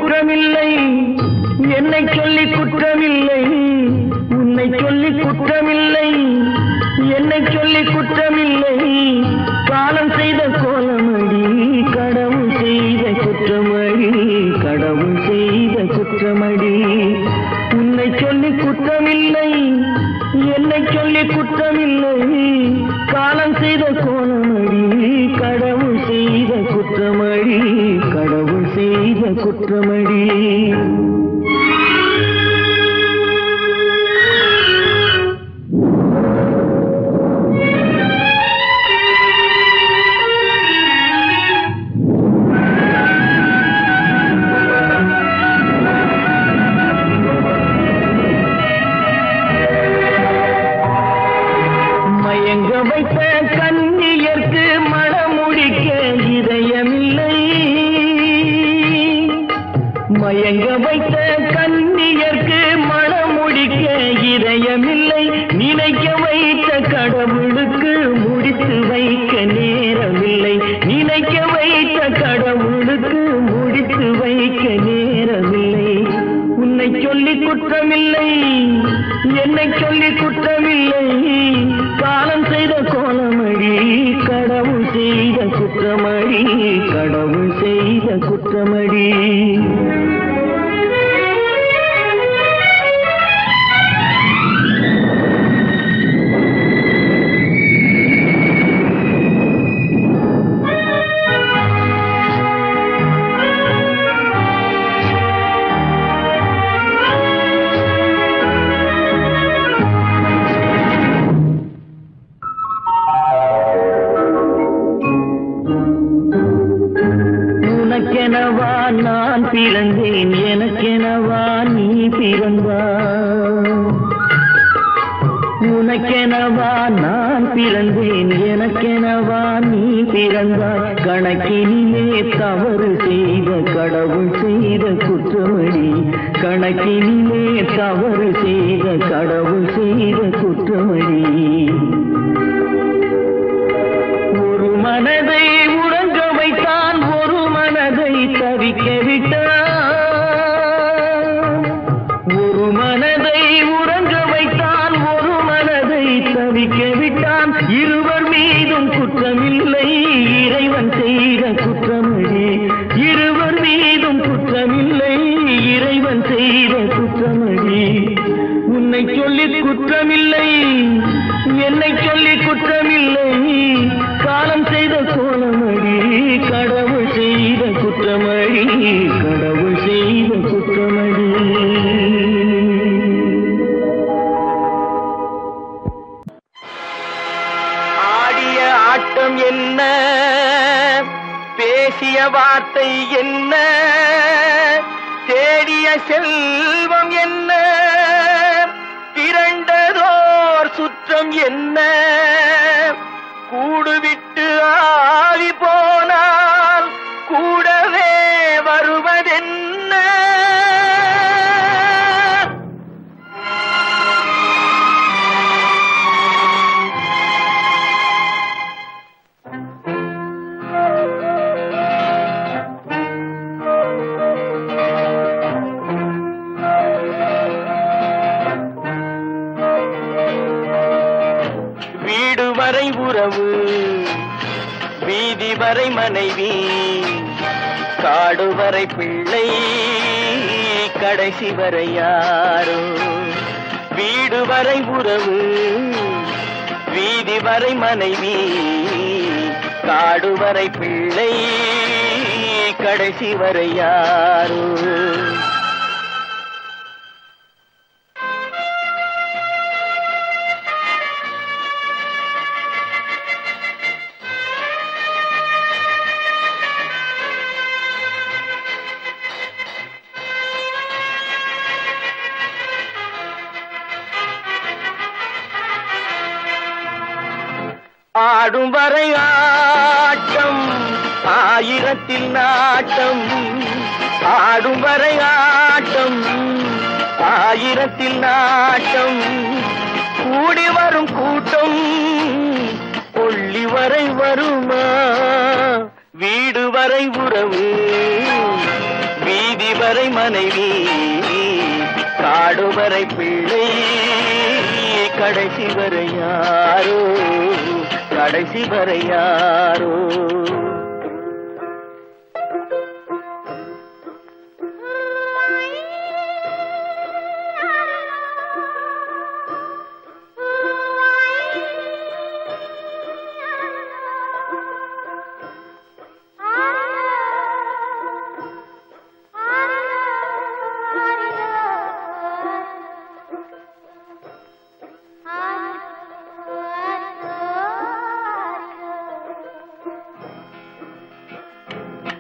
குற்றமில்லை, என்னை சொல்லி குற்றமில்லை, உன்னை சொல்லி குற்றமில்லை, என்னை சொல்லி குற்றமில்லை. காலம் செய்த கோலமடி, கடவுள் செய்த குற்றமடி, கடவுள் செய்த குற்றமடி. உன்னை சொல்லி குற்றமில்லை, என்னை சொல்லி குற்றமில்லை. காலம் செய்த கோலமடி, கடவுள் செய்த குற்றமடி, கடவுள் செய்த குற்றமடி. மயங்க வைத்த கண்ணியர்க்கு மணமுடிக்க இதயமில்லை, மயங்க வைத்த கண்ணியர்க்கு மணமுடிக்க இதயமில்லை. நினைக்க வைத்த கடவுளுக்கு முடித்து வைக்க நேரமில்லை, நினைக்க வைத்த கடவுளுக்கு முடித்து வைக்க நேரமில்லை. உன்னை சொல்லி குற்றமில்லை, என்னை சொல்லி குற்றமில்லை. காலம் செய்த கோலமடி, கடவுள் செய்த குற்றமடி, கடவுள் செய்த குற்றமடி. உனக்கெனவா நான் பிறந்தேன், எனக்கெனவா நீ பிறந்தாய். உனக்கெனவா நான் பிறந்தேன், எனக்கெனவா நீ பிறந்தாய். கணக்கினிலே தவறு செய்த கடவுள் செய்த குற்றமடி, கணக்கினிலே தவறு செய்த கடவுள் செய்த குற்றமடி. ஒரு மனதை உறங்க வைத்தான், ஒரு மனதை தவிக்க விட்டான். ஒரு மனதை உறங்க வைத்தான், ஒரு மனதை தவிக்க விட்டான். இருவர் மீதும் குற்றமில்லை, இறைவன் செய்த குற்றமடி. இருவர் மீதும் குற்றமில்லை, இறைவன் செய்த குற்றமடி. உன்னை சொல்லி குற்றமில்லை, என்னை சொல்லி குற்றமில்லை. காலம் செய்த கோலமடி, கடவுள் செய்த குற்றமடி, கடவுள் செய்த குற்றமடி. ஆடிய ஆட்டம் என்ன, பேசிய வார்த்தை என்ன, தேடிய செல்வம் என்ன, திரண்டதோர் சுற்றம் என்ன. கூடுவிட்டு ஆவி போனால் கூடவே வருவதென்ன. வீடு வரை உறவு, வீதி வரை மனைவி, காடு வரை பிள்ளை, கடைசி வரை யாரோ. வீடு வரை உறவு, வீதி வரை மனைவி, காடு வரை பிள்ளை, கடைசி வரை யாரோ. ஆடும் வரை ஆட்டம், ஆயிரத்தில் நாட்டம். ஆடும் வரை ஆட்டம், ஆயிரத்தில் நாட்டம். கூடி வரும் கூட்டம் கொள்ளி வரை வருமா? வீடு வரை உறவு, வீதி காடுவரை மனைவி காடுவரை பிள்ளை கடைசி வரை யாரோ கடைசி வரை யாரோ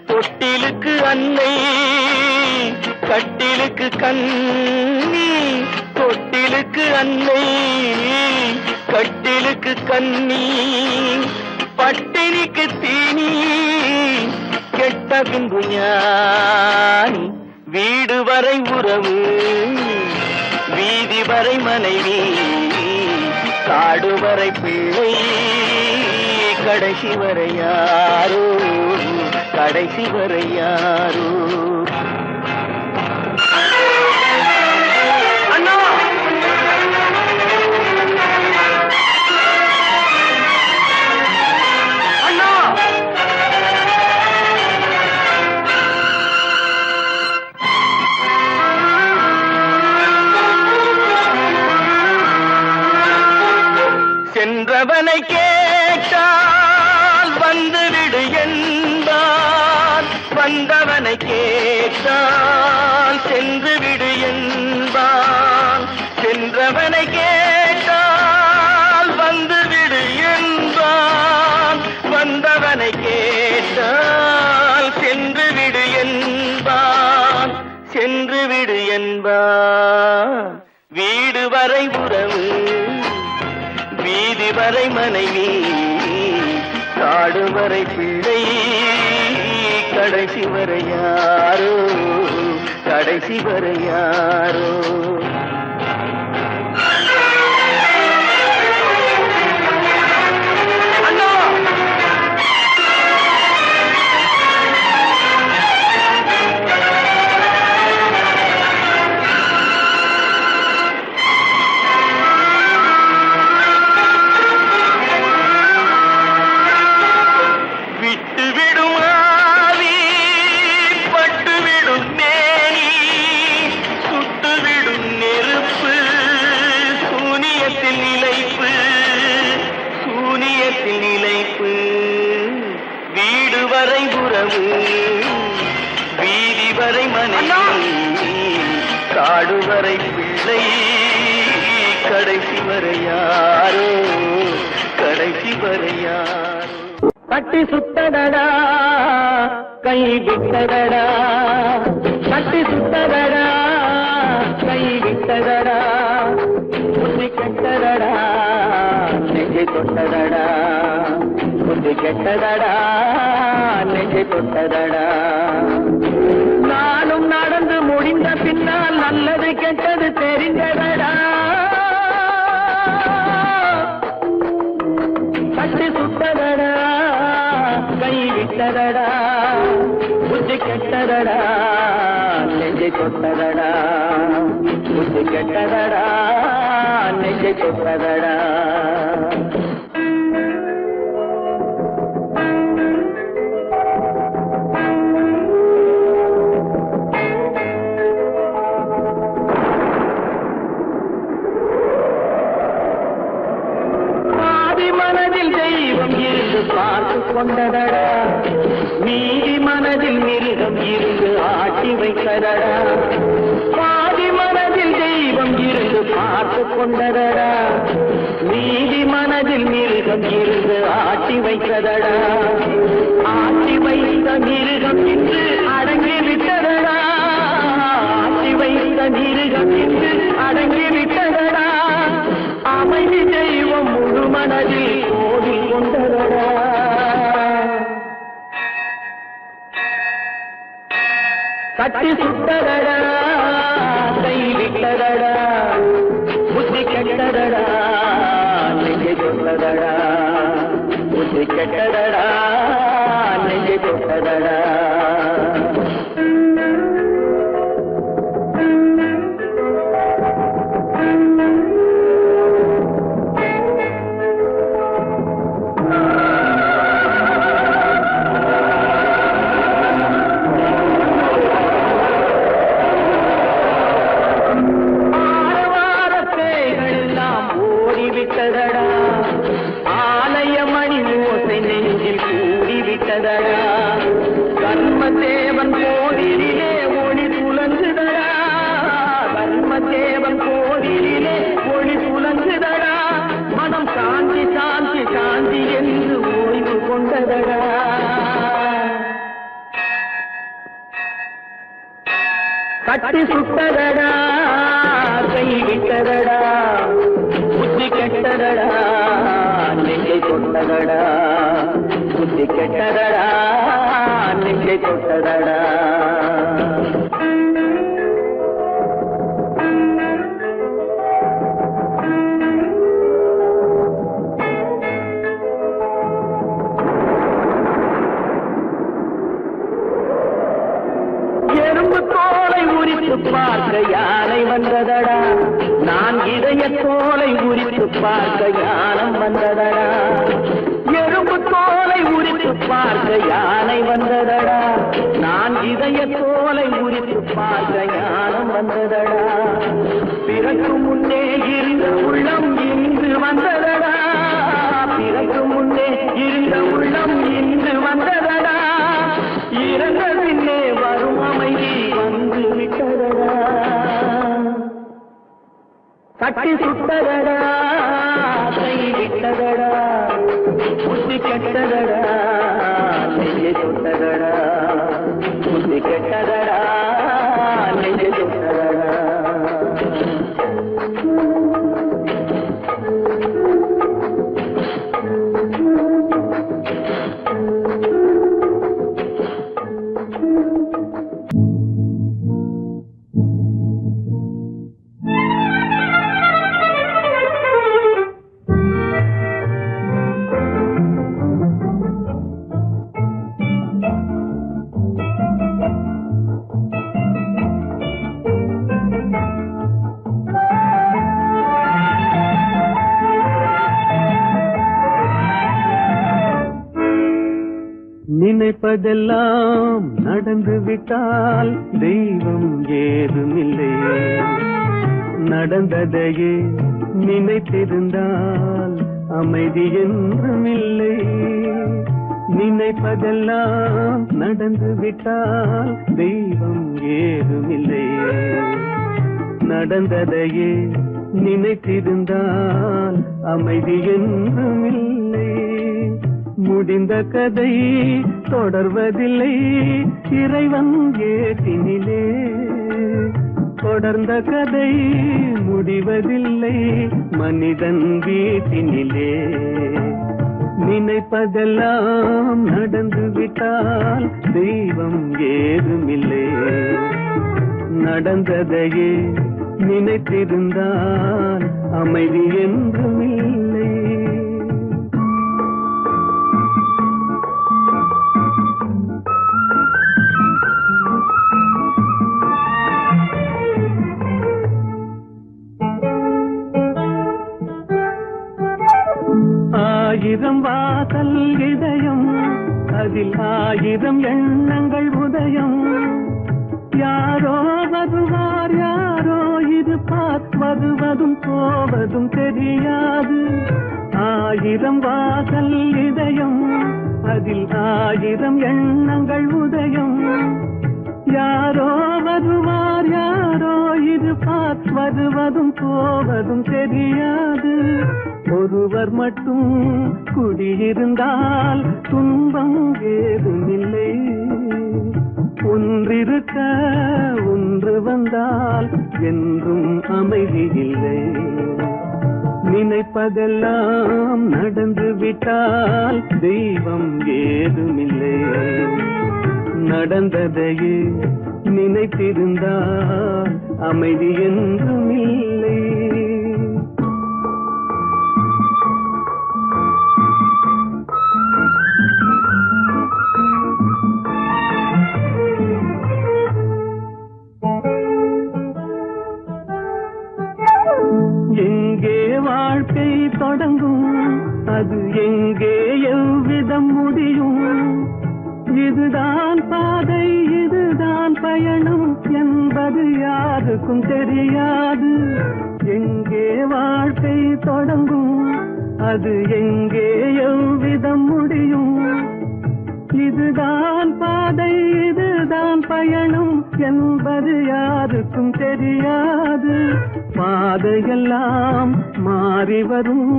தொட்டிலுக்கு அன்னை கட்டிலுக்கு கண்ணி தொட்டிலுக்கு அன்னை கட்டிலுக்கு கண்ணி பட்டினிக்கு தீனி கெட்ட பின்பு ஞானி வீடு வரை உறவு வீதி வரை மனைவி காடு வரை பிள்ளை கடைசி வரை யாரோ கடைசி வரை யாரோ அண்ணா அண்ணா சென்றவனை கேட்டால் வந்துவிடு என்பான் வந்தவனை கேட்டால் சென்று விடு என்பான் சென்றவனை கேட்டால் வந்துவிடு என்பான் வந்தவனை கேட்டால் சென்று விடு என்பான் சென்று விடு என்பான் வீடு வரை உறவு வீதி வரை மனைவி காடு வரை பிள்ளை கடைசி வரை யாரோ கடைசி வரை யாரோ நிலைப்பு வீடு வரை உறவு வீதி வரை மனைவி காடு வரை பிள்ளை கடைசி வரை யாரோ கடைசி வரை யாரோ கட்டி சுத்தடடா கை விட்டடடா கட்டி சுத்தடடா கை விட்டடடா புத்தி கெட்டடடா நெஞ்சை தொட்டதடா புத்தி கெட்டதடா நெஞ்சை தொட்டதடா நானும் நடந்து முடிந்த பின்னால் நல்லது கெட்டது தெரிந்ததடா கட்டி சுட்டதடா கை விட்டதடா புத்தி கெட்டதடா நெஞ்சை தொட்டதடா புத்தி கெட்டதடா நெஞ்சை தொட்டதடா பார்த்து கொண்டதடா நீதி மனதில் மிருகம் இருந்து ஆட்டி வைத்ததடா பாதி மனதில் தெய்வம் இருந்து பார்த்து கொண்டதடா நீதி மனதில் மிருகம் இருந்து ஆட்டி வைத்ததடா ஆட்டி வைத்த மிருகம் இன்று அடங்கி விட்டதடா ஆட்டி வைத்த மிருகம் இன்று அடங்கி விட்டதடா அமைதி தெய்வம் முழு மனதில் கோவில் கொண்டதடா கட்டி சுட்டதடா கை விட்டதடா புத்தி கெட்டதடா நெஞ்சை தொட்டதடா புத்தி கெட்டதடா நெஞ்சை தொட்டதடா கொண்டதடா கட்டி சுட்டதடா கை விட்டதடா புத்தி கெட்டதடா நெஞ்சை கொண்டதடா புத்தி கெட்டதடா நெஞ்சை கொண்டதடா எறும்பு தோலை உரித்து பார்க்க யானை வந்ததடா நான் இதய தோலை உரித்து பார்க்க யானம் வந்ததடா எறும்பு தோலை உரித்து பார்க்க யானை வந்ததடா நான் இதய தோலை உரித்து பார்க்க யானம் வந்ததடா பிறகு முன்னே இருந்த உள்ளம் இன்று வந்ததடா பிறகு முன்னே இருந்த உள்ளம் இன்று வந்ததடா இறந்த பின்னே வரும் அமைதி வந்து விட்டதடா கட்டி சுட்டதடா கை விட்டதடா புத்தி கெட்டதடா நெஞ்சை சுட்டதடா புத்தி கெட்டதடா நெஞ்சை சுட்டதடா நினைப்பதெல்லாம் நடந்து விட்டால் தெய்வம் ஏதுமில்லை நடந்ததையே நினைத்திருந்தால் அமைதி என்றுமில்லை நினைப்பதெல்லாம் நடந்து விட்டால் தெய்வம் ஏதுமில்லை நடந்ததையே நினைத்திருந்தால் அமைதி என்றுமில்லை முடிந்த கதை தொடர்வதில்லை இறைவன் ஏட்டினிலே தொடர்ந்த கதை முடிவதில்லை மனிதன் வீட்டினிலே நினைப்பதெல்லாம் நடந்து விட்டால் தெய்வம் ஏதுமில்லை நடந்ததையே நினைத்திருந்தால் அமைதி என்றுமில்லை ஆயிரம் வாசல் இதயம் அதில் ஆயிரம் எண்ணங்கள் உதயம் யாரோ வருவார் யாரோ இருப்பார் வருவதும் போவதும் தெரியாது ஆயிரம் வாசல் இதயம் அதில் ஆயிரம் எண்ணங்கள் உதயம் யாரோ வருவார் யாரோ இருப்பார் வருவதும் போவதும் தெரியாது ஒருவர் மட்டும் குடியிருந்தால் துன்பம் ஏதுமில்லை ஒன்றிருக்க ஒன்று வந்தால் என்றும் அமைதி இல்லை நினைப்பதெல்லாம் நடந்து விட்டால் தெய்வம் ஏதுமில்லை நடந்ததையே நினைத்திருந்தால் அமைதி என்றுமில்லை எங்கே வாழ்க்கை தொடங்கும் அது எங்கே எவ்விதம் முடியும் இதுதான் பாதை இதுதான் பயணம் என்பது யாருக்கும் தெரியாது எங்கே வாழ்க்கை தொடங்கும் அது எங்கே எவ்விதம் முடியும் இதுதான் பாதை இதுதான் பயணம் என்பது யாருக்கும் தெரியாது பாதையெல்லாம் மாறி வரும்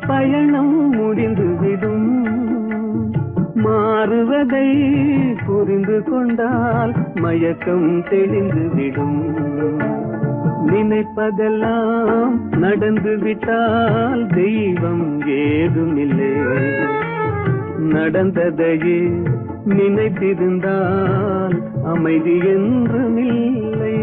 பயணம் முடிந்துவிடும் மாறுவதை புரிந்து கொண்டால் மயக்கம் தெளிந்து விடும். நினைப்பதெல்லாம் நடந்து விட்டால் தெய்வம் ஏதுமில்லை. நடந்ததையே நினைத்திருந்தால் அமைதி என்றுமில்லை.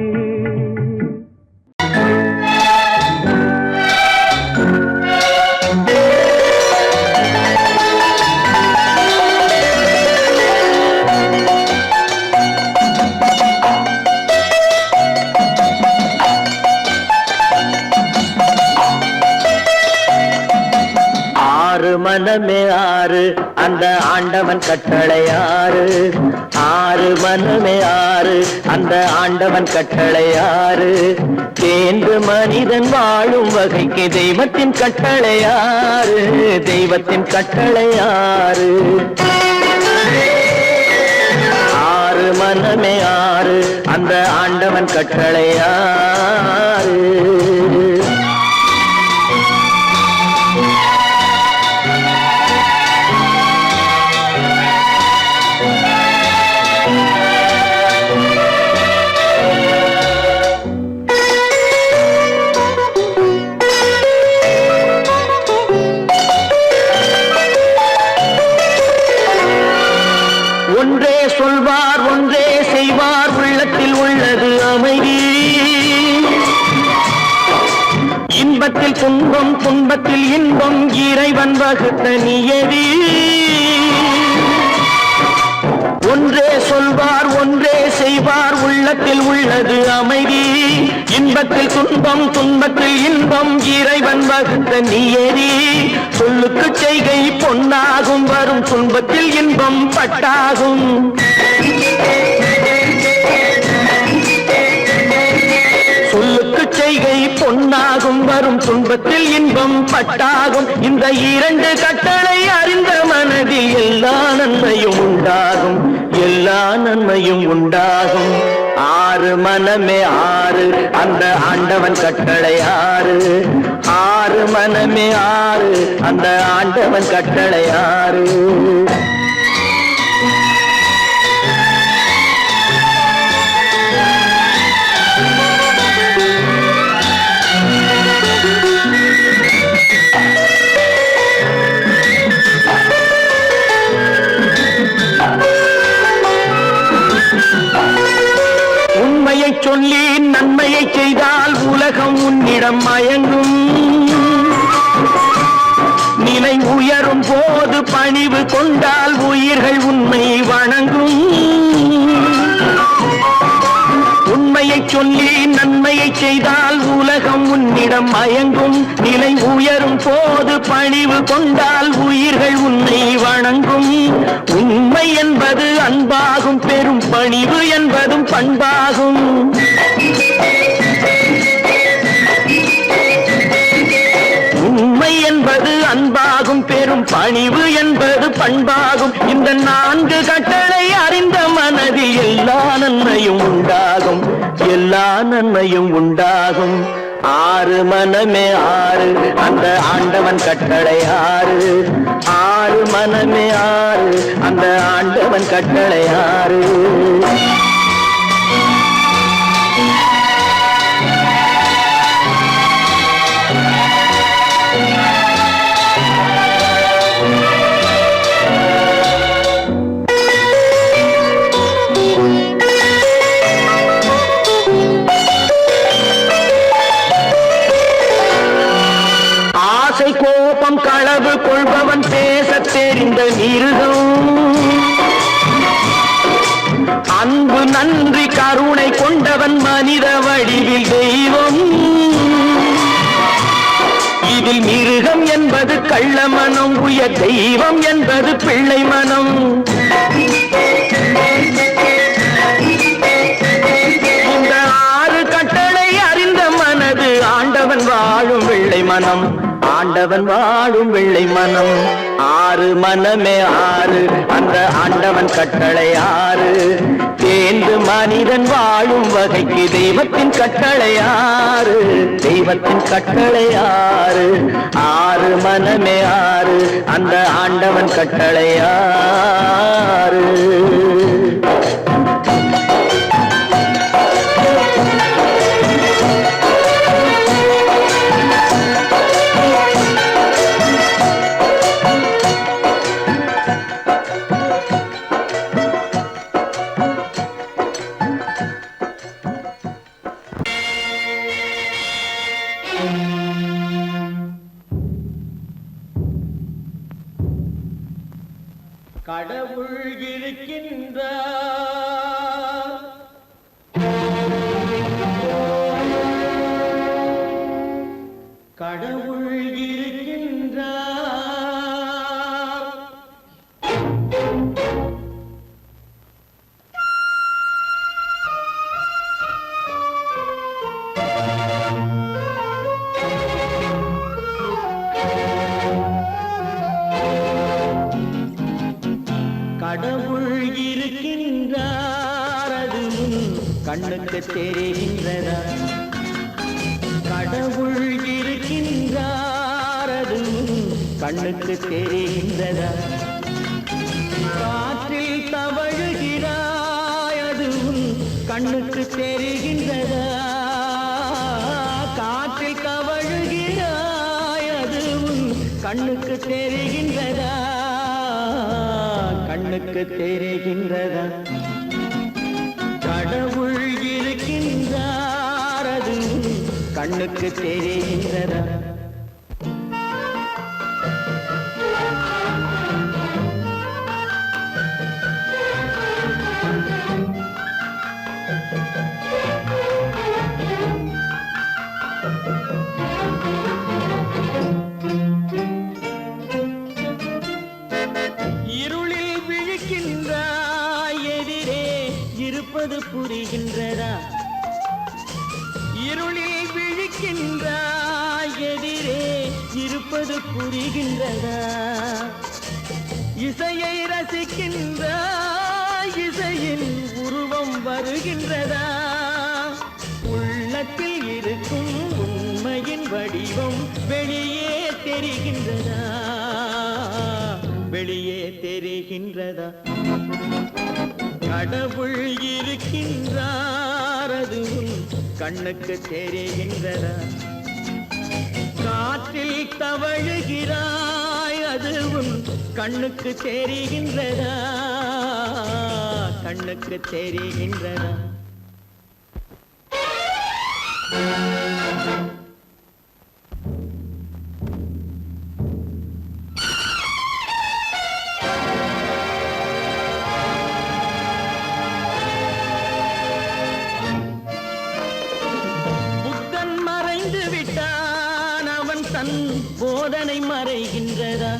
மனமே ஆறு அந்த ஆண்டவன் கட்டளையாறு. ஆறு மனமே ஆறு அந்த ஆண்டவன் கட்டளையாறு. தேர்ந்து மனிதன் வாழும் வகைக்கு தெய்வத்தின் கட்டளையாறு. தெய்வத்தின் கட்டளையாறு. ஆறு மனமே ஆறு அந்த ஆண்டவன் கட்டளையாறு. ஒன்றே சொல்வார் ஒன்றே செய்வார் உள்ளத்தில் உள்ளது அமைதி. இன்பத்தில் துன்பம் துன்பத்தில் இன்பம் இறைவன் வகுத்த நியதி. ஒன்றே சொல்வார் ஒன்றே செய்வார் உள்ளத்தில் உள்ளது அமைதி. இன்பத்தில் துன்பம் துன்பத்தில் இன்பம் இறைவன் வகுத்த நியதி. சொல்லுக்கு செய்கை பொன்னாகும் வரும் துன்பத்தில் இன்பம் பட்டாகும். சொல்லுக்கு செய்கை பொன்னாகும் வரும் துன்பத்தில் இன்பம் பட்டாகும். இந்த இரண்டு கட்டளை அறிந்த மனதில் எல்லா நன்மையும் உண்டாகும். எல்லா நன்மையும் உண்டாகும். ஆறு மனமே ஆறு அந்த ஆண்டவன் கட்டளையாறு. ஆறு மனமே ஆறு அந்த ஆண்டவன் கட்டளையாறு. உண்மையை சொல்லி நன்மையை செய்தால் உலகம் உன்னிடம் மயங்கும். நிலை உயரும் போது பணிவு கொண்டால் உயிர்கள் உண்மை வணங்கும். உண்மையை சொல்லி நன்மையை செய்தால் உலகம் உன்னிடம் மயங்கும். நிலை உயரும் போது பணிவு கொண்டால் உயிர்கள் உன்னை வணங்கும். உண்மை என்பது அன்பாகும். பெரும் பணிவு என்பதும் பண்பாகும். உண்மை என்பது அன்பாகும். பெரும் பணிவு என்பது பண்பாகும். இந்த நான்கு கட்டளை அறிந்த மனதில் எல்லா நன்மையும் உண்டாகும். எல்லா நன்மையும் உண்டாகும். ஆறு மனமே ஆறு அந்த ஆண்டவன் கட்டளையாறு. ஆறு மனமே ஆறு அந்த ஆண்டவன் கட்டளையாறு. கோபம் களவு கொள்பவன் பேச தெரிந்த மிருகம். அன்பு நன்றி கருணை கொண்டவன் மனித வடிவில் தெய்வம். இதில் மிருகம் என்பது கள்ள மனம். உயர் தெய்வம் என்பது பிள்ளை மனம். இந்த ஆறு கட்டளை அறிந்த மனது ஆண்டவன் வாழும் வெள்ளை மனம். ஆண்டவன் வாழும் வெள்ளை மனம். ஆறு மனமே ஆறு, அந்த ஆண்டவன் கட்டளை ஆறு. தேர்ந்து மனிதன் வாழும் வகைக்கு தெய்வத்தின் கட்டளை ஆறு, தெய்வத்தின் கட்டளை ஆறு. ஆறு மனமே ஆறு, அந்த ஆண்டவன் கட்டளை ஆறு. கடவுள் இருக்கின்றார், கடவுள் இருக்கின்றார். கடவுள் இருக்கின்றார், அதுவும் கண்ணுக்கு தெரிகின்றதா? கடவுள் இருக்கின்றார், அதுவும் கண்ணுக்கு தெரிகின்றதா? காற்றில் தவழுகிறாய், அதுவும் கண்ணுக்கு தெரிகின்றதா? காற்றில் தவழுகிறாய், அதுவும் கண்ணுக்கு தெரிகின்றதா? கண்ணுக்கு தெரிகின்றதா? கடவுள் இருக்கின்றார், அது கண்ணுக்கு தெரிகின்றதா? புரிகின்றதா? இருளில் விழிக்கின்றாய், எதிரே இருப்பது புரிகின்றதா? இசையை ரசிக்கின்றாய், இசையின் உருவம் வருகின்றதா? உள்ளத்தில் இருக்கும் உண்மையின் வடிவம் வெளியே தெரிகின்றதா? வெளியே தெரிகின்றதா? கடவுள் இருக்கின்றார், அதுவும் கண்ணுக்கு தெரிகின்றதா? காற்றில் தவழுகிறாய், அதுவும் கண்ணுக்கு தெரிகின்றதா? கண்ணுக்கு தெரிகின்றதா? போதனை மறைகின்றதா?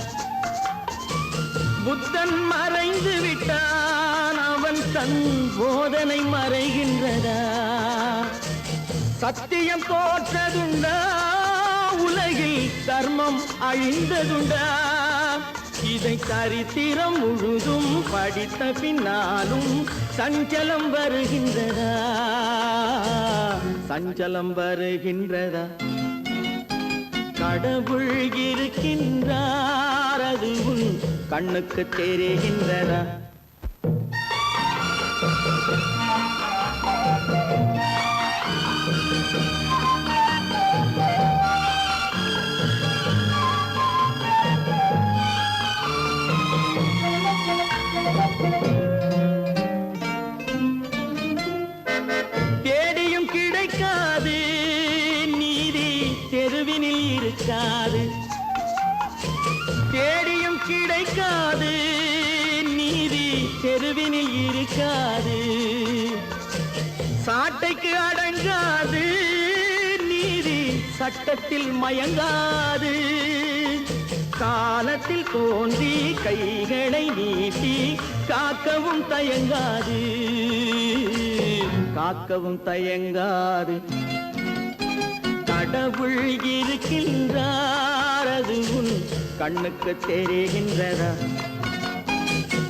புத்தன் மறைந்து விட்டான், அவன் தன் போதனை மறைகின்றதா? சத்தியம் தோற்றதுண்டா? உலகில் தர்மம் அழிந்ததுண்டா? இதை சரித்திரம் முழுதும் படித்த பின்னாலும் சஞ்சலம் வருகின்றதா? சஞ்சலம் வருகின்றதா? கடவுள் இருக்கின்றார், அதுவும் கண்ணுக்கு தெரிகின்றதா? தேடியும் கிடைக்காது நீதி, தெருவினில் இருக்காது. தேடியும் கிடைக்காது நீதி, தெருவினில் இருக்காது. சாட்டைக்கு அடங்காது நீதி, சட்டத்தில் மயங்காது. காலத்தில் தோன்றி கைகளை நீட்டி காக்கவும் தயங்காது, காக்கவும் தயங்காது. கடவுள் இருக்கின்றார், அது உன் கண்ணுக்கு தெரிகின்றதா?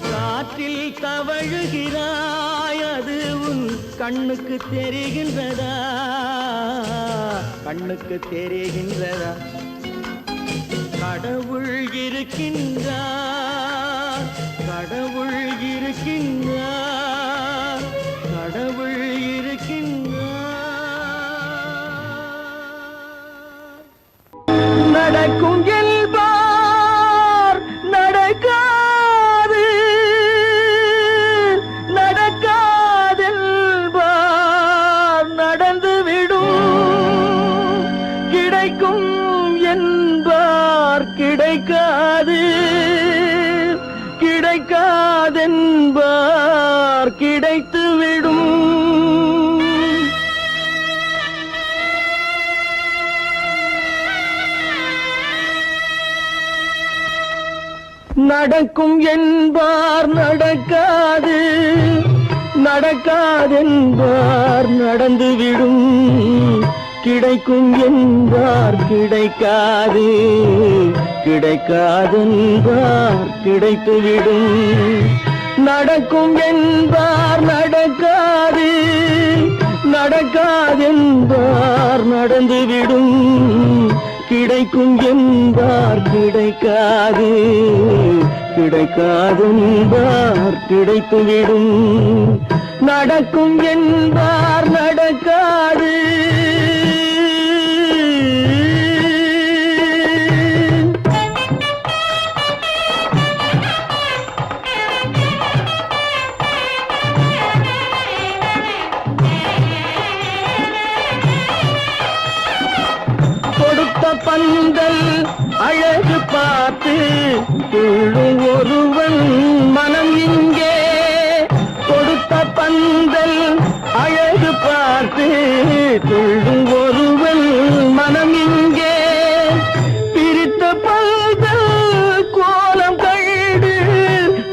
காற்றில் தவழுகிறாய், அது உன் கண்ணுக்கு தெரிகின்றதா? கண்ணுக்கு தெரிகின்றதா? கடவுள் இருக்கின்றார், கடவுள் இருக்கின்றார், கடவுள் இருக்கின்றார். நடக்கும் என்பார் நடக்காது, நடக்காதென்பார் நடந்துவிடும். கிடைக்கும் என்பார் கிடைக்காது, கிடைக்காதென்பார் கிடைத்துவிடும். நடக்கும் என்பார் நடக்காது, நடக்காதென்பார் நடந்துவிடும். கிடைக்கும் என்பார் கிடைக்காது, கிடைக்காதென்பார் கிடைத்துவிடும். நடக்கும் என்பார் நடக்காது, நடக்காதென்பார் நடந்துவிடும். கிடைக்கும் என்பார் கிடைக்காது, கிடைக்காதென்பார் கிடைத்துவிடும். நடக்கும் என்பார் நடக்காது. பந்தல் அழகு பார்த்து துள்ளும் ஒருவன் மனம் இங்கே. கொடுத்த பந்தல் அழகு பார்த்து துள்ளும் ஒருவன் மனம் இங்கே. பிரித்த பந்தல் கோலம் கண்டு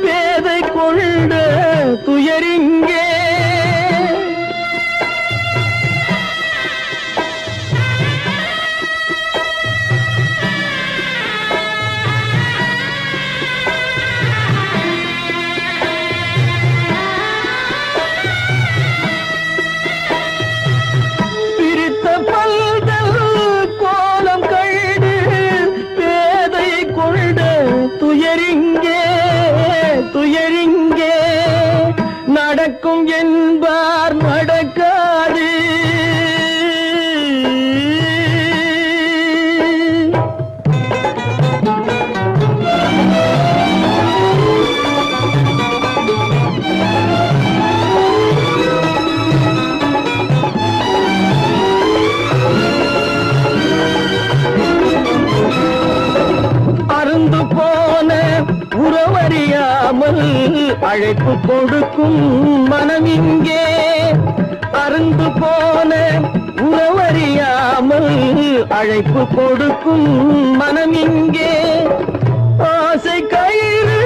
பேதை கொண்ட துயரிங்கே. துயரிங்கே நடக்கும் என்பார் நடக்காது. அருந்து போன உறவறியாமல் அழைப்பு கொடுக்கும் மனம் இங்கே. அருந்து போன உறவறியாமல் அழைப்பு கொடுக்கும் மனம் இங்கே. ஆசை கயிறு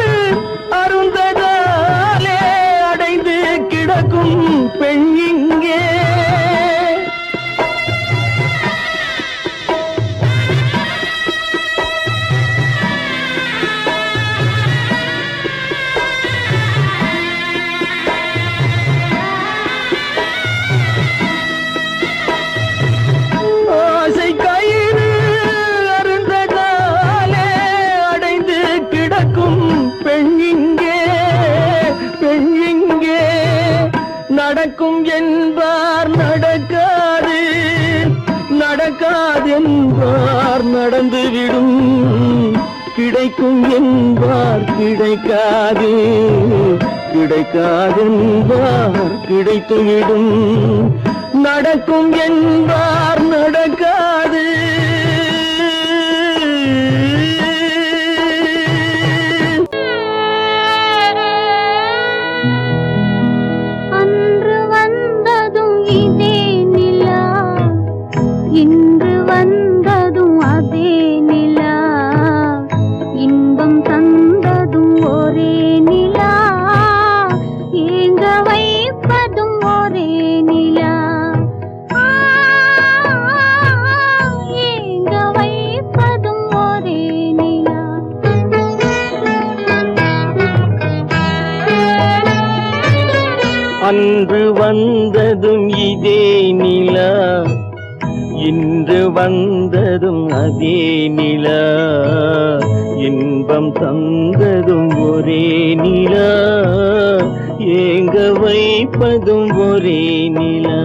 அருந்ததாலே அடைந்து கிடக்கும் பெண் இங்கே. நடக்கும் என்பார் நடக்காது, நடக்காதென்பார் நடந்துவிடும். கிடைக்கும் என்பார் கிடைக்காது, கிடைக்காதென்பார் கிடைத்துவிடும். நடக்கும் என்பார் நடக்காது. இன்று வந்ததும் அதே நிலா, இன்பம் தந்ததும் ஒரே நிலா, ஏங்க வைப்பதும் ஒரே நிலா, ஏங்க அன்று வந்ததும் இதே நிலா, இன்று வந்ததும் அதே நிலா, இன்பம் தந்ததும் ஒரே நிலா, ஏங்க வைப்பதும் ஒரே நிலா.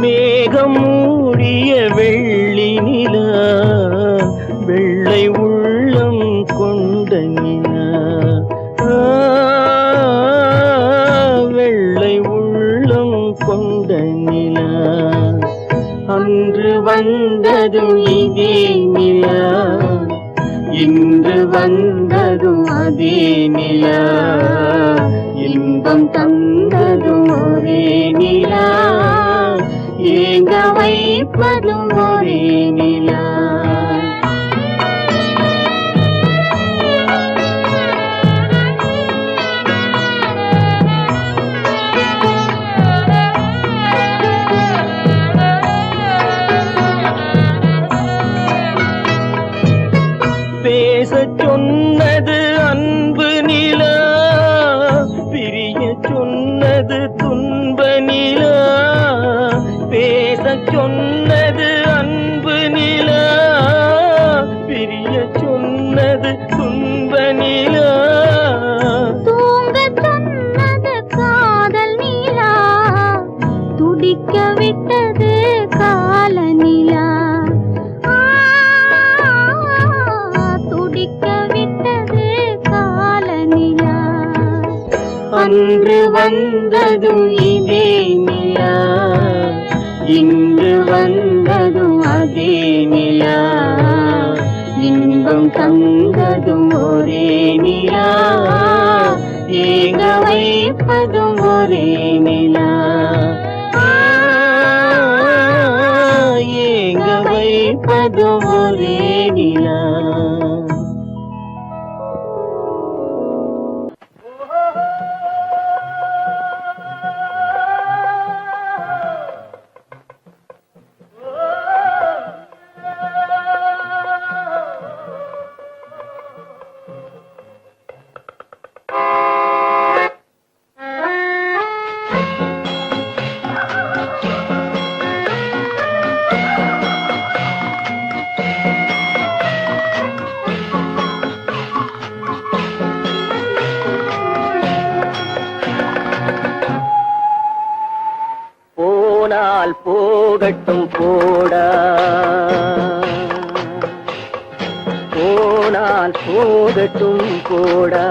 மேகம் மூடிய வெள்ளி நிலா, வெள்ளை உள்ளம் கொண்ட நிலா, வெள்ளை உள்ளம் கொண்ட நிலா. அன்று வந்ததும் இதே நிலா, இன்று வந்ததும் அதே நிலா, இன்பம் தந்ததும் ஒரே நிலா, ஏங்க வைப்பதும் ஒரே நிலா. பேசச் சொன்னது அன்பு நிலா, பிரிய சொன்னது துன்ப நிலா. பேசச் சொன்னது அன்பு நிலா, பிரிய சொன்னது துன்ப நிலா. தூங்கச் சொன்னது காதல் நிலா, துடிக்க விட்டது கால நிலா, துடிக்க விட்டது கால நிலா. அன்று வந்ததும் இதே நிலா, இன்று வந்ததும் அதே நிலா, இன்பம் தந்ததும் ஒரே நிலா, ஏங்க வைப்பதும் ஒரே நிலா, ஏங்க வைப்பதும் ஒரே நிலா. போனால் போகட்டும் போடா, போனால் போகட்டும் போடா,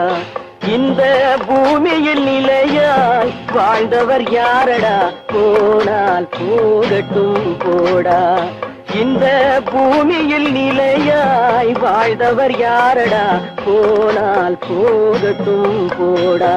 இந்த பூமியில் நிலையாய் வாழ்ந்தவர் யாரடா. போனால் போகட்டும் போடா, இந்த பூமியில் நிலையாய் வாழ்ந்தவர் யாரடா. போனால் போகட்டும் போடா.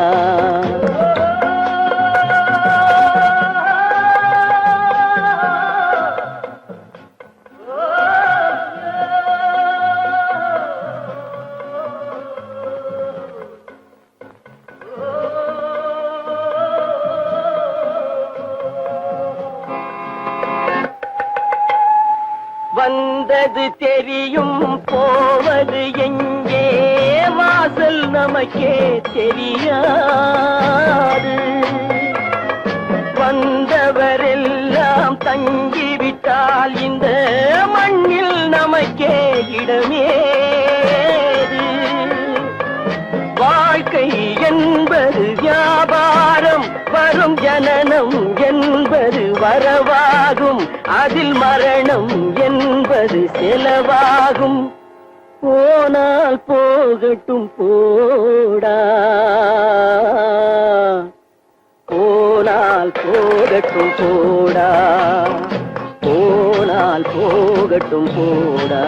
வந்தது தெரியும் போவது எங்கே, வாசல் நமக்கே தெரியாது. வந்தவரெல்லாம் தங்கிவிட்டால் இந்த மண்ணில் நமக்கே இடமேது. வாழ்க்கை என்பது வியாபாரம், வரும் ஜனனம் என்பது வரவாகும், அதில் மரணம் என்பது செலவாகும். போனால் போகட்டும் போடா, போனால் போகட்டும் போடா, போனால் போகட்டும் போடா,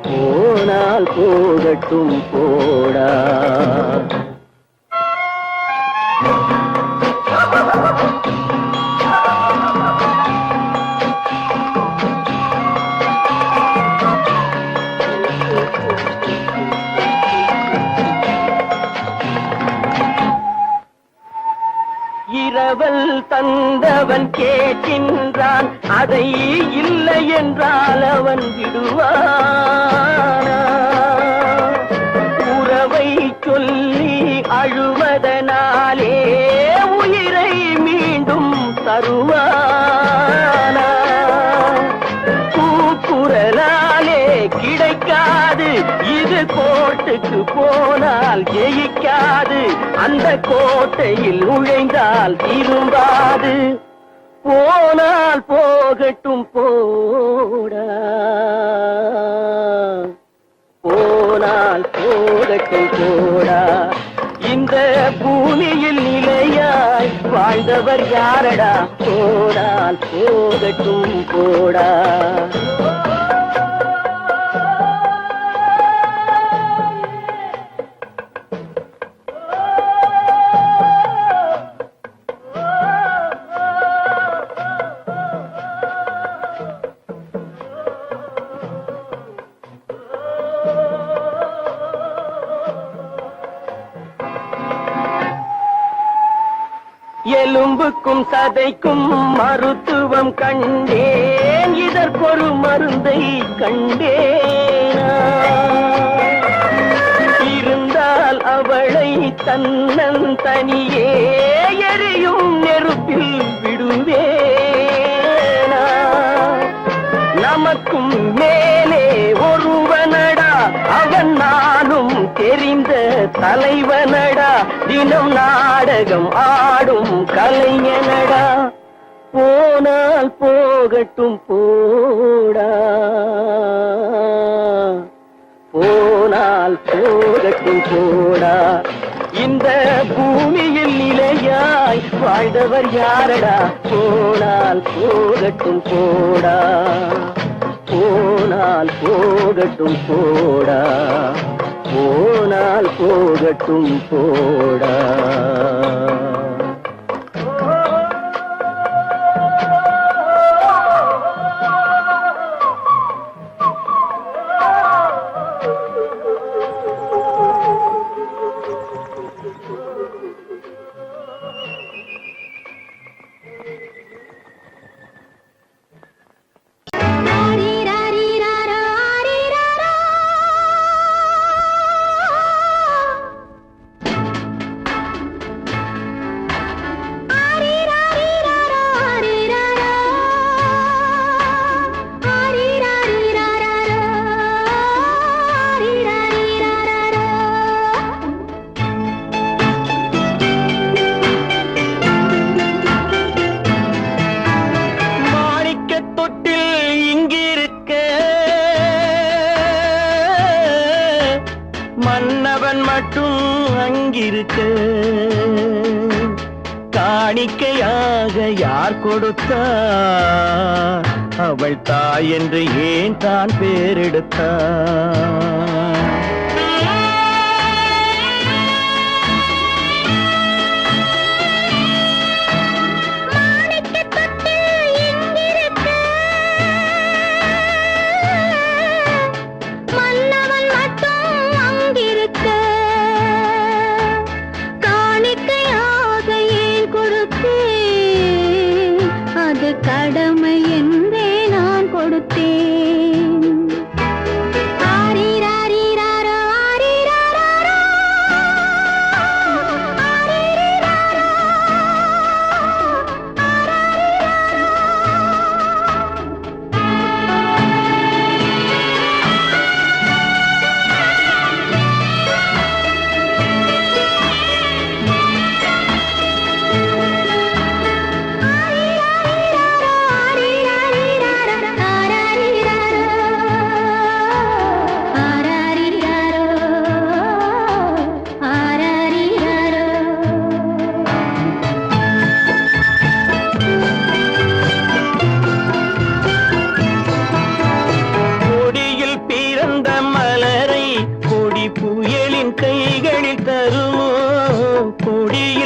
போனால் போனால் போகட்டும் போடா. இரவல் தந்தவன் கேட்கின்றான், அதை இல்லை என்றால் அவன் விடுவானா? உறவை சொல்லி அழுவதனாலே உயிரை மீண்டும் தருவானா? கூக்குரலாலே கிடைக்காது, இது கோட்டுக்கு போனால் ஜெயிக்காது, அந்த கோட்டையில் நுழைந்தால் திரும்பாது. போனால் போகட்டும் போடா, போனால் போகட்டும் போடா. இந்த பூமியில் நிலையாய் வாழ்ந்தவர் யாரடா? போனால் போகட்டும் போடா. எலும்புக்கும் சதைக்கும் மருத்துவம் கண்டேன், இதற்கொரு மருந்தை கண்டேனா? இருந்தால் அவளை தன்னன் தனியே எரியும் நெருப்பில் விடுவேனா? நமக்கும் மேலே ஒருவனடா, அவன் நானும் தெரிந்த தலைவனடா, தினம் நாடகம் ஆடும் கலைஞனடா. போனால் போகட்டும் போடா, போனால் போகட்டும் போடா. இந்த பூமியில் நிலையாய் வாழ்ந்தவர் யாரடா? போனால் போகட்டும் போடா, போனால் போகட்டும் போடா, போனால் போகட்டும் போடா. மன்னவன் மட்டும் அங்கிருக்க, காணிக்கையாக யார் கொடுத்தார்? அவள் தாய் என்று ஏன் தான் பேரெடுத்தார்? கடமை என்றே நான் கொடுத்தேன். ஆரி ராரி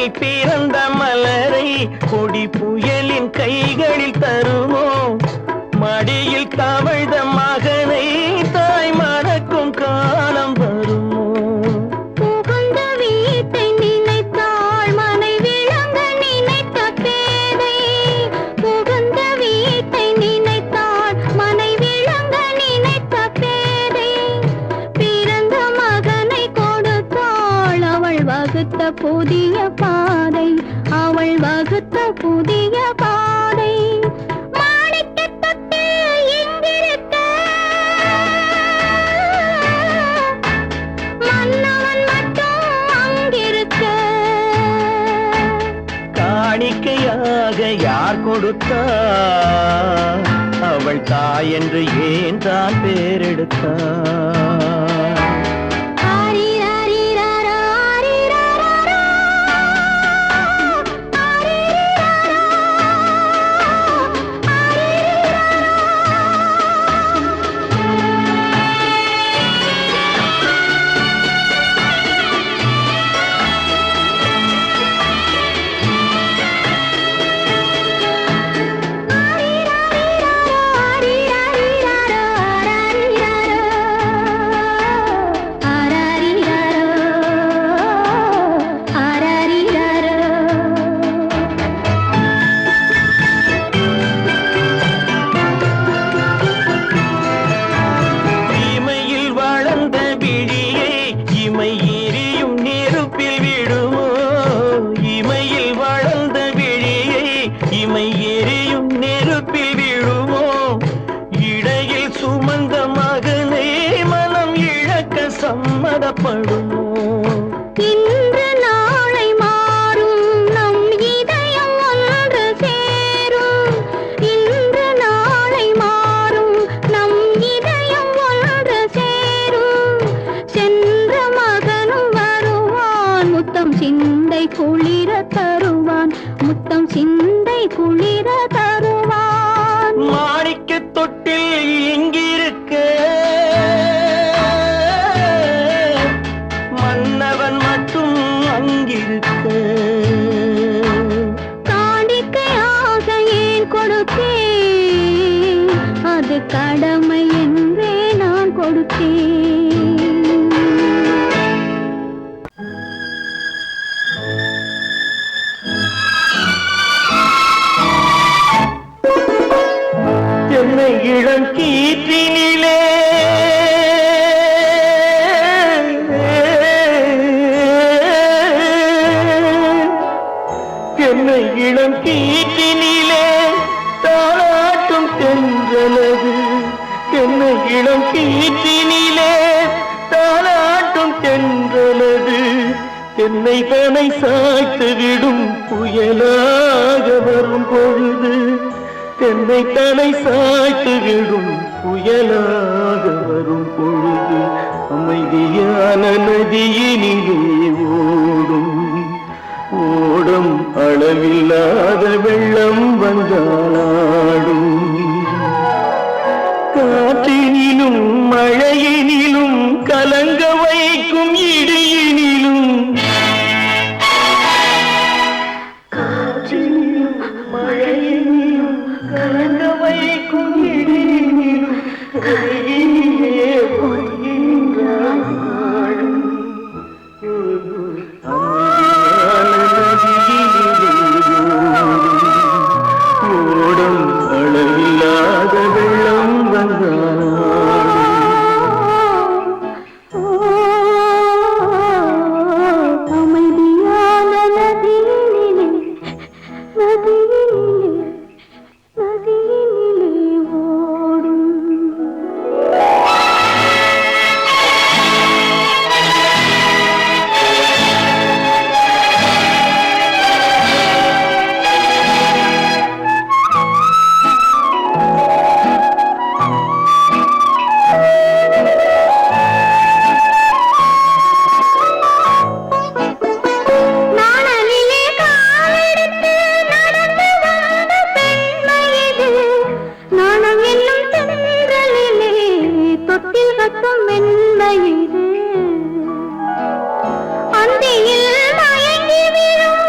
மண்ணில் பிறந்த மலரை கொடி புயலின் கைகளில் தருமோ? மடியில் தவழ்ந்த மகனை தாய் மறக்கும் காலம் வருமோ? புகுந்த வீட்டை நினைத்தாள் மனை விளங்க நினைத்த பேதை. புகுந்த வீட்டை நினைத்தாள் மனை விளங்க நினைத்த பேதை. பிறந்த மகனை கொடுத்தாள் அவள் வகுத்த புதிய பாதை. அவள் வகுத்த புதிய பாதை. மாணிக்கத் தொட்டில் இங்கிருக்க மன்னவன் மட்டும் அங்கிருக்க. காணிக்கையாக யார் கொடுத்தார்? அவள் தாய் என்று ஏன் தான் பேரெடுத்தார்? ஆரிராரிராரா, ஆரிராராரா. ஆரிராரா, இமையில் வளர்ந்த விழியை இமை எரியும் நெருப்பில் விடுமோ? இமையில் வளர்ந்த விழியை இமை எரியும் நெருப்பில் விடுமோ? இடையில் சுமந்த மகனை மனம் இழக்க சம்மதப்படுமோ? இன்று நாளை மாறும் நம் இதயம் ஒன்று சேரும். இன்று நாளை மாறும் நம் இதயம் ஒன்று சேரும். சென்ற மகனும் வருவான் முத்தம் சிந்தை குளிர தருவான். முத்தம் சிந்தை குளிர தருவான். மாணிக்கத் தொட்டில் இங்கிருக்க மன்னவன் மட்டும் அங்கிருக்க. காணிக்கையாக ஏன் கொடுத்தேன்? அது கடமை என்றே நான் கொடுத்தேன். என்னை இளம் கீற்றினிலே என்னை இளம் கீற்றினிலே தாளாட்டும் தென்றலது. என்னை இளம் கீற்றினிலே தாளாட்டும் தென்றலது. என்னை தனை சாய்த்து விடும் புயலாக வரும் பொழுது. என்னை தலை சாய்த்து விடும் புயலாக வரும் பொழுது. அமைதியான நதியினிலே ஓடும் ஓடும் அளவில்லாத வெள்ளம் வந்தாடும். காற்றினிலும் மழையினிலும் கலங்க வைக்கும் இடியினிலும். காற்றினிலும் மழையினிலும் கலங்க வைக்கும் இடியினிலும். கையினிலே பொய்கின்றான் நாடும். ஓடும் அளவில்லாத வெள்ளம் வந்தாடும். அமைதியான நதியினிலே நதியினிலே நதியினிலே ஓடும். நாணலிலே காலெடுத்து நடந்து வந்த பெண்மை இது. நாணம் என்னும் தென்றலிலே தொட்டில் கட்டும் மென்மை இது. அந்தியில் மயங்கி விழும்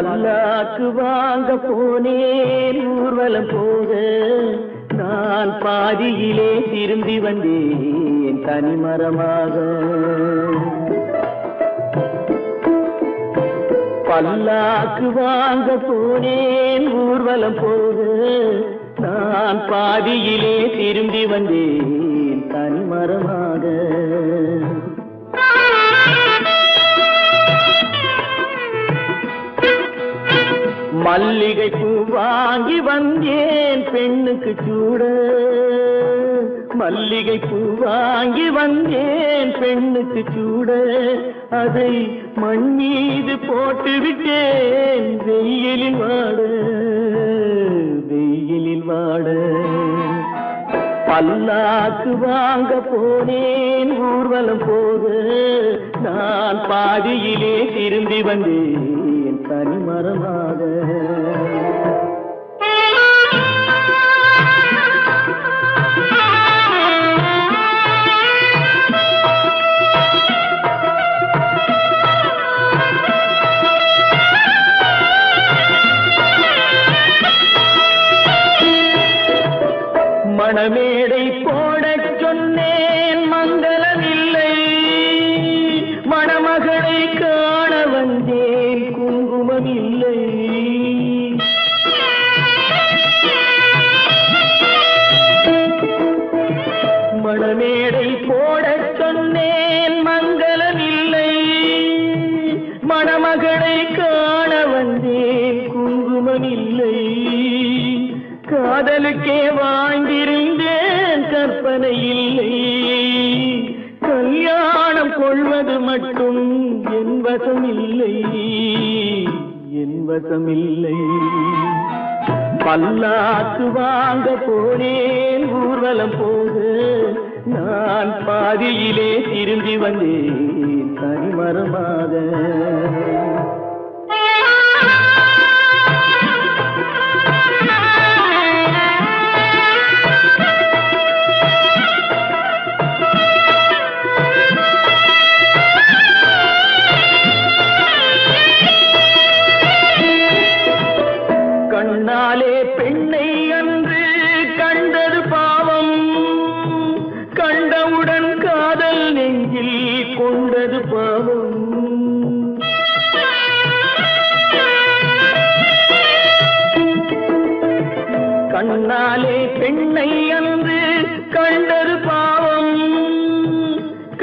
பல்லாக்கு வாங்க போனேன் ஊர்வலம் போக, நான் பாதியிலே திரும்பி வந்தேன் தனிமரமாக. பல்லாக்கு வாங்க போனேன் ஊர்வலம் போக, நான் பாதியிலே திரும்பி வந்தேன் தனிமரமாக. மல்லிகை பூ வாங்கி வந்தேன் பெண்ணுக்கு சூட, மல்லிகை பூ வாங்கி வந்தேன் பெண்ணுக்கு சூட, அதை மண் மீது போட்டு விட்டேன் வெயிலில் வாட, வெயிலில் வாட. பல்லாக்கு வாங்க போனேன் ஊர்வலம் போக, நான் பாதியிலே திரும்பி வந்தேன் தனிமரமாக. மணமேடை போடச் சொன்னேன் மங்களமில்லை, மணமகளை காண வந்தேன் குங்குமமில்லை. மணமேடை போடச் சொன்னேன் மங்களமில்லை, மணமகளை காண வந்தேன் குங்குமமில்லை. காதலுக்கே வாழ்ந்திருந்தேன் கற்பனை இல்லை, கல்யாணம் கொள்வது மட்டும் என் வசமில்லை, என் வசமில்லை. பல்லாக்கு வாங்க போனேன் ஊர்வலம் போக, நான் பாதியிலே திரும்பி வந்தேன் தனிமரமாக. கண்ணாலே பெண்ணை அன்று கண்டது பாவம், கண்டவுடன் காதல் நெஞ்சில் கொண்டது பாவம். கண்ணாலே பெண்ணை அன்று கண்டது பாவம்,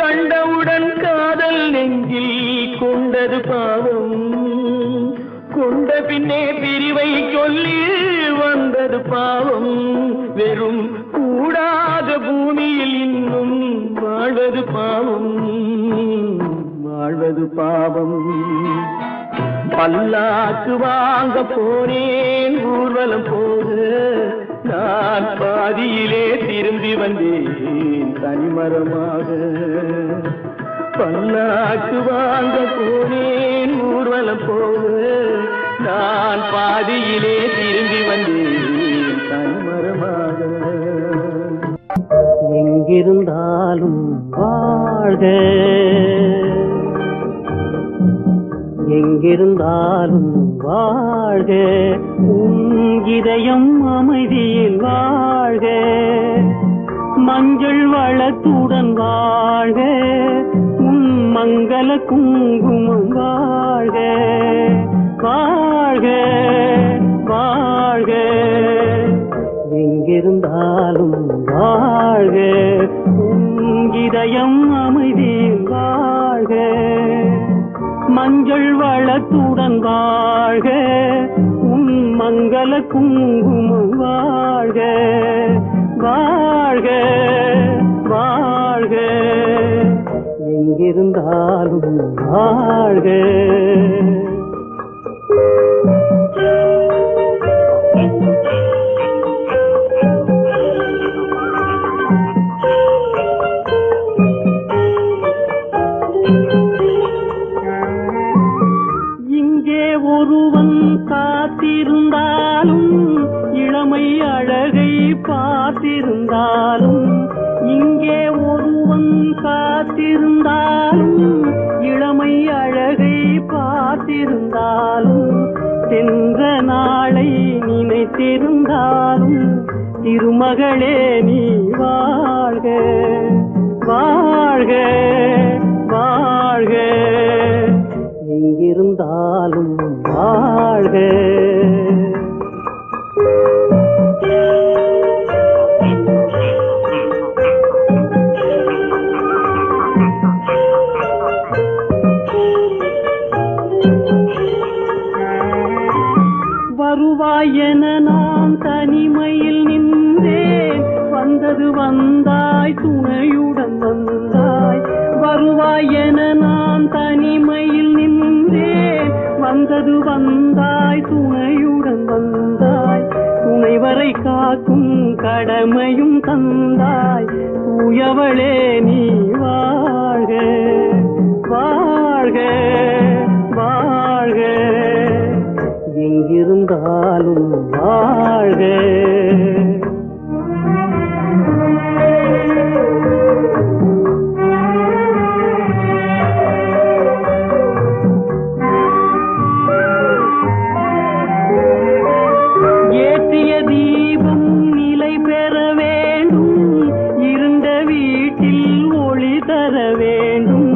கண்டவுடன் காதல் நெஞ்சில் கொண்டது பாவம். கொண்ட பின்னே பிரிவை சொல்லி வந்தது பாவம், வெறும் கூடாத பூமியில் இன்னும் வாழ்வது பாவம், வாழ்வது பாவம். பல்லாக்கு வாங்க போனேன் ஊர்வலம் போக, நான் பாதியிலே திரும்பி வந்தேன் தனிமரமாக. பல்லாக்கு வாங்க போனேன் ஊர்வலம் போக, நான் பாதியிலே திரும்பி வந்தேன் தனிமரமாக. எங்கிருந்தாலும் வாழ்க, எங்கிருந்தாலும் வாழ்க, உன் இதயம் அமைதியில் வாழ்க, மஞ்சள் வளத்துடன் வாழ்க, உன் மங்கள குங்குமம் வாழ்க, வாழ்க வாழ்க. எங்கிருந்தாலும் வாழ்க, உன் இதயம் அமைதியில் வாழ்க, மஞ்சள் வளத்துடன் வாழ்க, உன் மங்கள குங்குமம் வாழ்க, வாழ்க வாழ்க. எங்கிருந்தாலும் வாழ்க. இங்கே ஒருவன் காத்திருந்தாலும், இளமை அழகை பார்த்திருந்தாலும், இங்கே ஒருவன் காத்திருந்தாலும், இளமை அழகை பார்த்திருந்தாலும், காத்திருந்தாலும் திருமகளே நீ வாழ்க வாழ்க வாழ்க, எங்கிருந்தாலும் வாழ்க. வருவாய் என நான் தனிமையில் நின்றேன், வந்தது வந்தாய் துணையுடன் வந்தாய். வருவாய் என நான் தனிமையில் நின்றேன், வந்தது வந்தாய் துணையுடன் வந்தாய். துணைவரை காக்கும் கடமையும் தந்தாய், தூயவளே நீ வாழ்க வாழ்க வாழ்க, எங்கிருந்தாலும் வாழ்க. ஏற்றிய தீபம் நிலை பெற வேண்டும், இருண்ட வீட்டில் ஒளி தர வேண்டும்.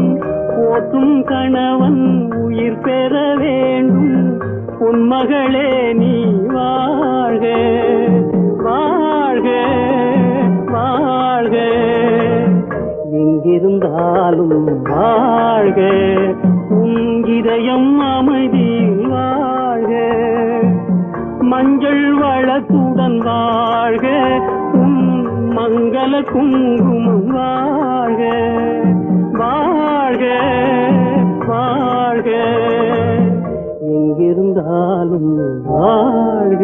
போற்றும் கணவன் உயிர் பெற வேண்டும், பொன்மகளே நீ வாழ்க வாழ்க வாழ்க, எங்கிருந்தாலும் வாழ்க. உன் இதயம் அமைதியில் வாழ்க, மஞ்சள் வளத்துடன் வாழ்க. உன் மங்கள குங்குமம் வாழ்க வாழ்க வாழ்க, எங்கிருந்தாலும் வாழ்க.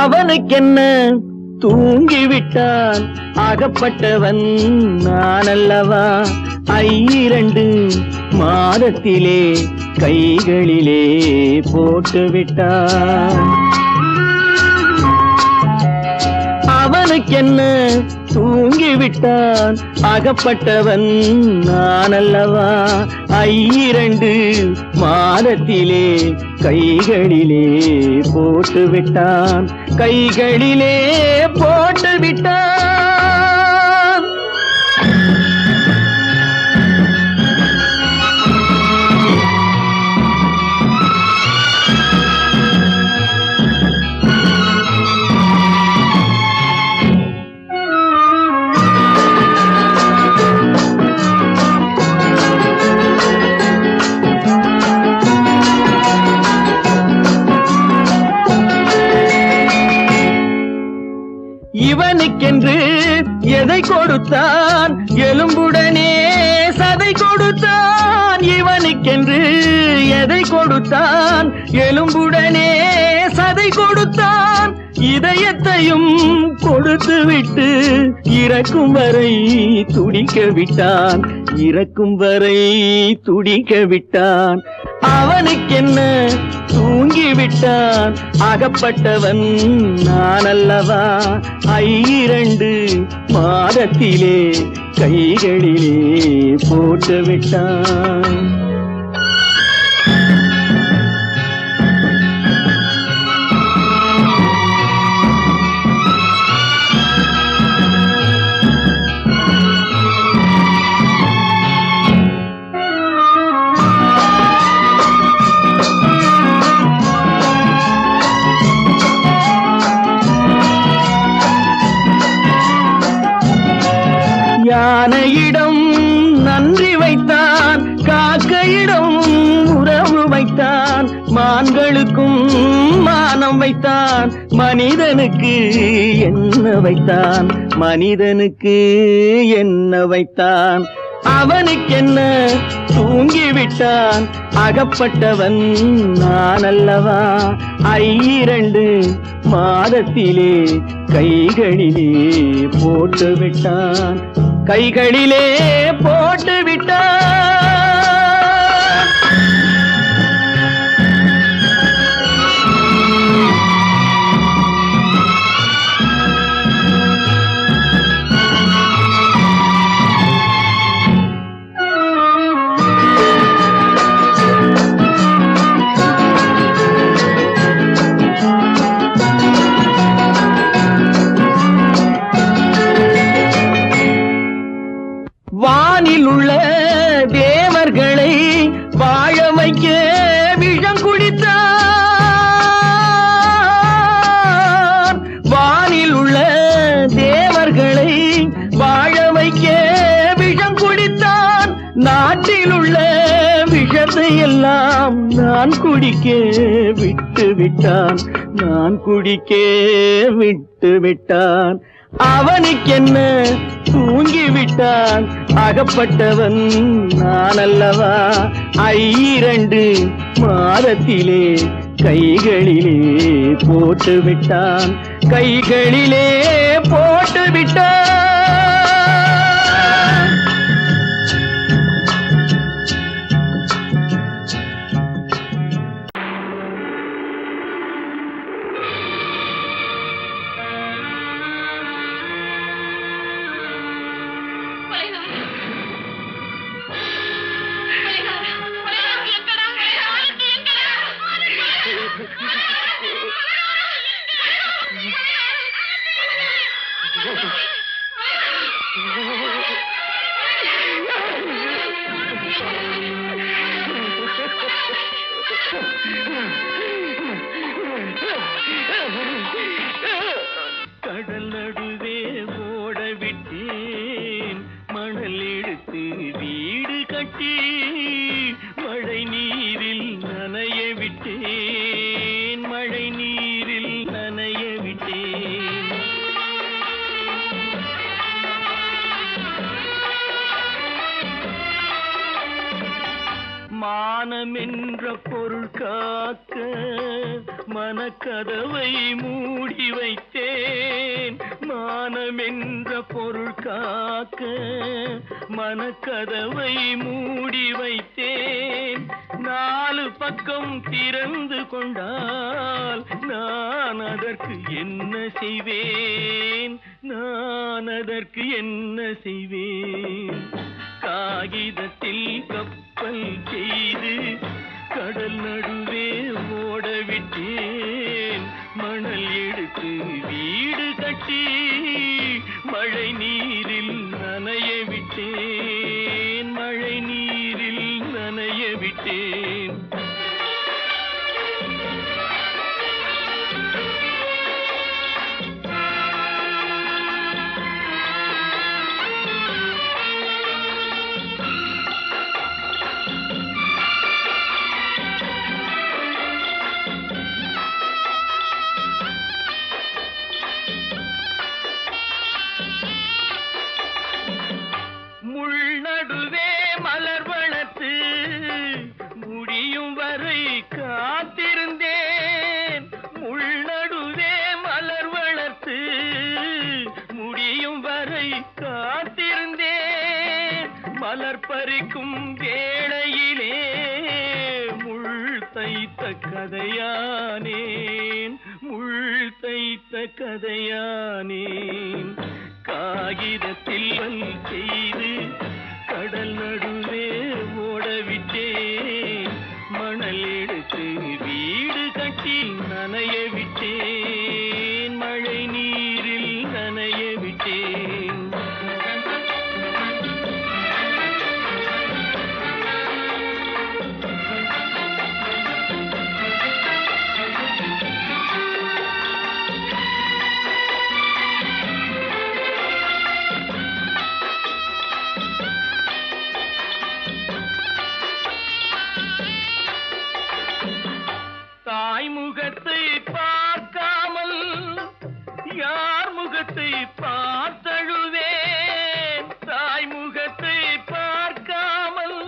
அவனுக்கென்ன தூங்கிவிட்டான், அகப்பட்டவன் நான் அல்லவா. 2 மாதத்திலே கைகளிலே போட்டுவிட்டான். அவனுக்கென்ன தூங்கிவிட்டான், அகப்பட்டவன் நான் அல்லவா. 2 மாதத்திலே கைகளிலே போட்டுவிட்டான், கைகளிலே போட்டுவிட்டான். இவனுக்கென்று எதை கொடுத்தான், எலும்புடனே சதை கொடுத்தான். இவனுக்கென்று எதை கொடுத்தான், எலும்புடனே சதை கொடுத்தான். இதயத்தையும் கொடுத்து விட்டு இறக்கும் வரை துடிக்க விட்டான், இறக்கும் வரை துடிக்க விட்டான். அவனுக்கென்ன தூங்கிவிட்டான், அகப்பட்டவன் நான் அல்லவா. 2 மாதத்திலே கைகளிலே போட்டுவிட்டான். யானையிடம் நன்றி வைத்தான், காக்கையிடம் உறவு வைத்தான். மான்களுக்கும் மானம் வைத்தான், மனிதனுக்கு என்ன வைத்தான், மனிதனுக்கு என்ன வைத்தான். அவனுக்கென்ன தூங்கிவிட்டான், அகப்பட்டவன் நான் அல்லவா. 2 மாதத்திலே கைகளிலே போட்டுவிட்டான், கைகளிலே போட்டுவிட்டான். எல்லாம் நான் குடிக்க விட்டு விட்டான், நான் குடிக்க விட்டு விட்டான். அவனுக்கென்ன தூங்கி விட்டான், அகப்பட்டவன் நான் அல்லவா. 2 மாதத்திலே கைகளிலே போட்டு விட்டான், கைகளிலே போட்டு விட்டான். கடல் நடுவே ஓட விட்டேன், மணல் எடுத்து வீடு கட்டி மழை நீரில் நனைய விட்டேன், மழை நீரில் நனைய விட்டேன். மானம் என்ற பொருள் காக்க மனக்கதவை மூடி வைத்தேன், மானம் என்ற பொருள் காக்க மனக்கதவை மூடி வைத்தேன். 4 பக்கம் திறந்து கொண்டால் நான் அதற்கு என்ன செய்வேன், நான் அதற்கு என்ன செய்வேன். காகிதத்தில் கப்பல் செய்து கடல் நடுவே ஓட விட்டேன், மணல் எடுத்து வீடு கட்டி மழை நீரில் நனைய விட்டேன், மழை நீரில் நனைய விட்டேன். முள்நடுவே மலர் வளர்த்து முடியும் வரை காத்திருந்தேன், முள்நடுவே மலர் வளர்த்து முடியும் வரை காத்திருந்தேன். மலர் பறிக்கும் வேளையிலே முள் தைத்த கதையானேன், முள் தைத்த கதையானேன். காகிதத்தில் செய்து கடல் நடுவே ஓடவிட்டேன், மணல் எடுத்து வீடு கட்டி நனைய விட்டேன், மழை நீரில் நனைய விட்டேன். முகத்தை பார்க்காமல் யார் முகத்தை பார்த்தழுவேன், தாய் முகத்தை பார்க்காமல்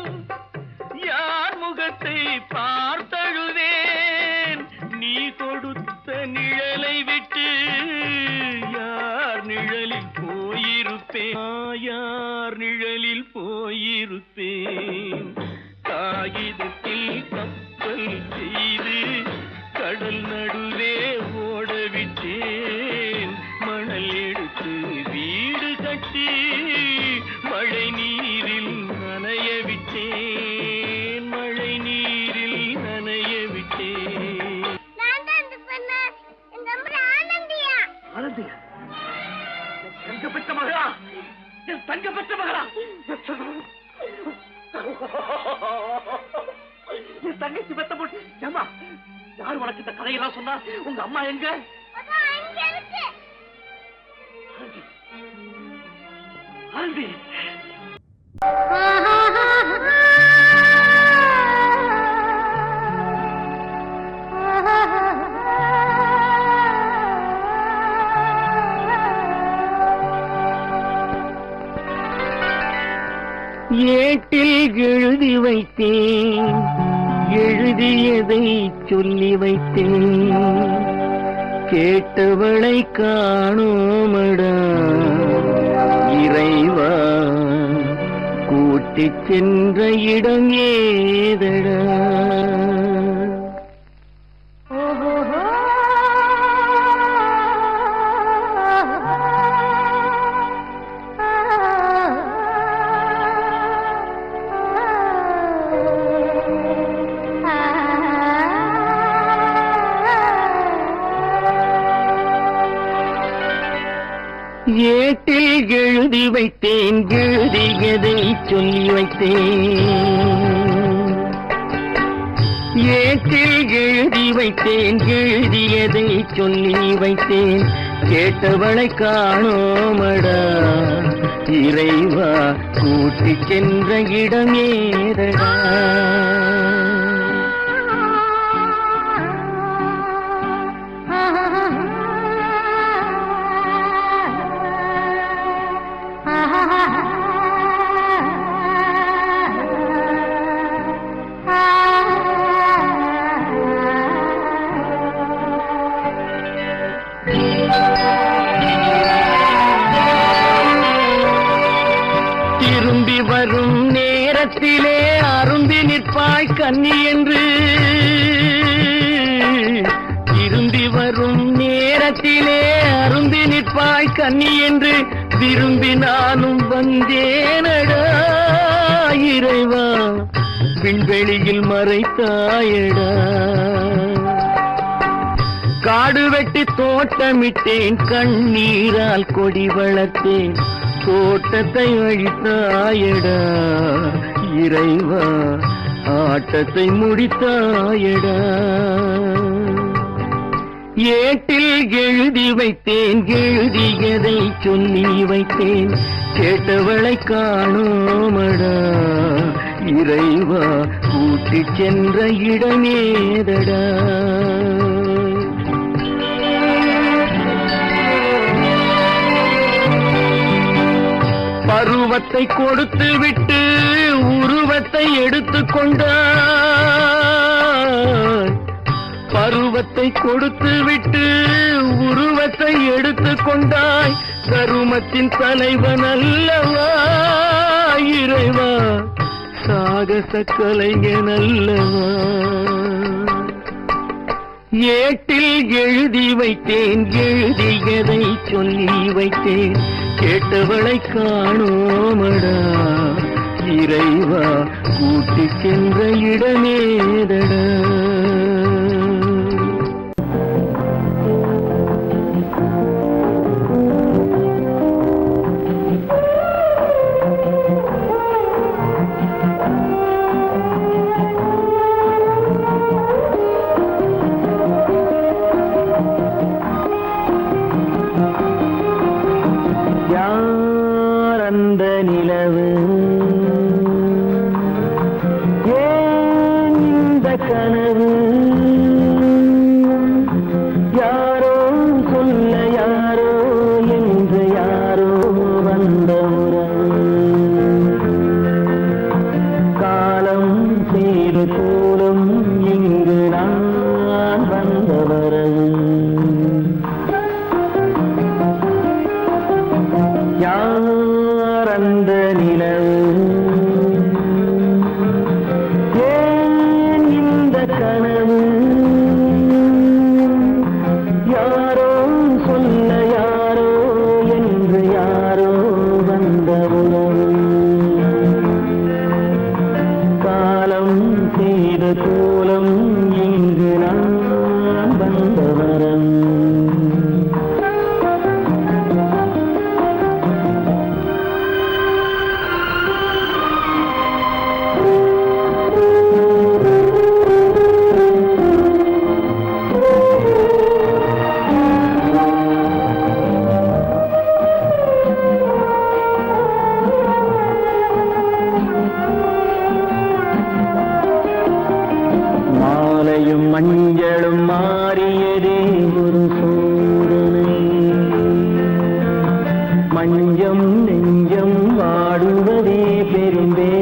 யார் முகத்தை பார்த்தழுவேன். நீ கொடுத்த நிழலை விட்டு யார் நிழலில் போயிருப்பேன், யார் நிழலில் போயிருப்பேன். காகிதத்தில் கப்பல் செய்து கடல் நடுவே ஓடவிட்டேன், மணல் எடுத்து வீடு கட்டி மழை நீரில் நனைய விட்டேன், மழை நீரில் நனைய விட்டேன். ஆனந்தியா, தங்க பெற்ற மகளா, என் தங்க பெற்ற மகளா, என் தங்கச்சி பெத்த போட்டு ஏமா யார் உனக்கு இந்த கதையெல்லாம் சொன்னா? உங்க அம்மா எங்க? ஆனந்தி, ஏட்டில் எழுதி வைத்தேன் எழுதியதை சொல்லி வைத்தேன் கேட்டவளை காணோமடா இறைவா கூட்டிச் சென்ற இடம் ஏதடா ஏட்டில் எழுதி வைத்தேன் எழுதியதை சொல்லி வைத்தேன் ஏட்டில் எழுதி வைத்தேன் எழுதியதை சொல்லி வைத்தேன் கேட்டவளை காணோமடா இறைவா கூட்டிச் சென்ற இடம் ஏதடா திரும்பி வரும் நேரத்திலே அரும்பி நிற்பாய் கன்னி என்று திரும்பி வரும் நேரத்திலே அரும்பி நிற்பாய் கன்னி என்று விரும்பி நானும் வந்தேனடா இறைவா விண்வெளியில் மறைத்தாயடா காடு வெட்டி தோட்டமிட்டேன் கண்ணீரால் கொடி வளர்த்தேன் தோட்டத்தை அழித்தாயடா இறைவா ஆட்டத்தை முடித்தாயடா ஏட்டில் எழுதி வைத்தேன் எழுதியதை சொல்லி வைத்தேன் கேட்டவளை காணோமடா இறைவா கூட்டிச் சென்ற இடமேதடா பருவத்தை கொடுத்து விட்டு உருவத்தை எடுத்துக் கொண்டாய் பருவத்தை கொடுத்து விட்டு உருவத்தை எடுத்துக் கொண்டாய் கருமத்தின் தலைவன் அல்லவா இறைவா சாகச கலைஞன் அல்லவா ஏட்டில் எழுதி வைத்தேன் எழுதியதை சொல்லி வைத்தேன் கேட்டவளை காணோமடா இறைவா கூட்டிச் சென்ற இடமேதடா அந்த நிலவு ஏன் இந்த கனவு யாரோ சொல்ல யாரோ என்று யாரோ வந்த உறவு காலம் செய்து கூறும் இங்கு நான் வந்த வரவு அந்த நிலவு ஏன் இந்த கனவு யாரோ சொல்ல யாரோ என்று யாரோ வந்த உறவு காலம் செய்த கோலம் இங்கு நான் வந்த வரம் மஞ்சளும் மாறியதே ஒரு சோதனை மஞ்சம் நெஞ்சம் வாடுவதே பெரும்பே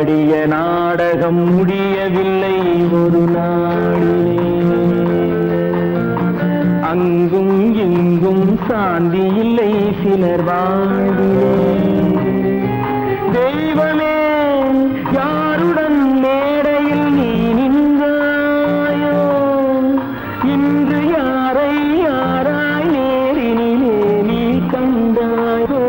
ஆடிய நாடகம் முடியவில்லை ஒரு நாளிலே. அங்கும் இங்கும் சாந்தி இல்லை சிலர் வாழ்விலே. தெய்வமே யாருடன் மேடையில் நீ நின்றாயோ, இன்று யாரை யாராய் நேரினிலே நீ கண்டாயோ.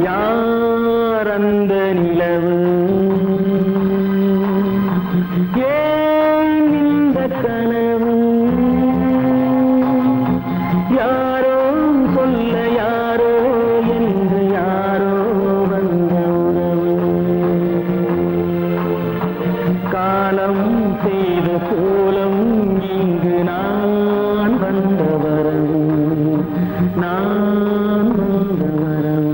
யார் அந்த நிலவு, ஏன் இந்த கனவு, யாரோ சொல்ல யாரோ என்று யாரோ வந்த உறவு. காலம் செய்த கோலம் இங்கு நான் வந்த வரவு, நான் வந்த வரவு.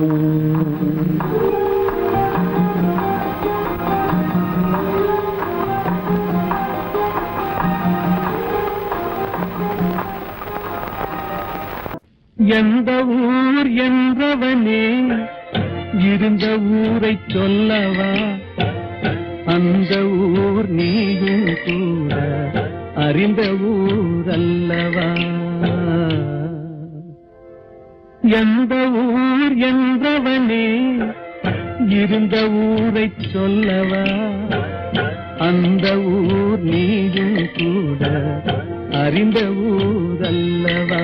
எந்த ஊர் என்றவனே இருந்த ஊரை சொல்லவா, அந்த ஊர் நீயும் கூட அறிந்த ஊர் அல்லவா. எந்த ஊர் என்றவனே இருந்த ஊரை சொல்லவா, அந்த ஊர் நீயும் கூட அறிந்த ஊர் அல்லவா.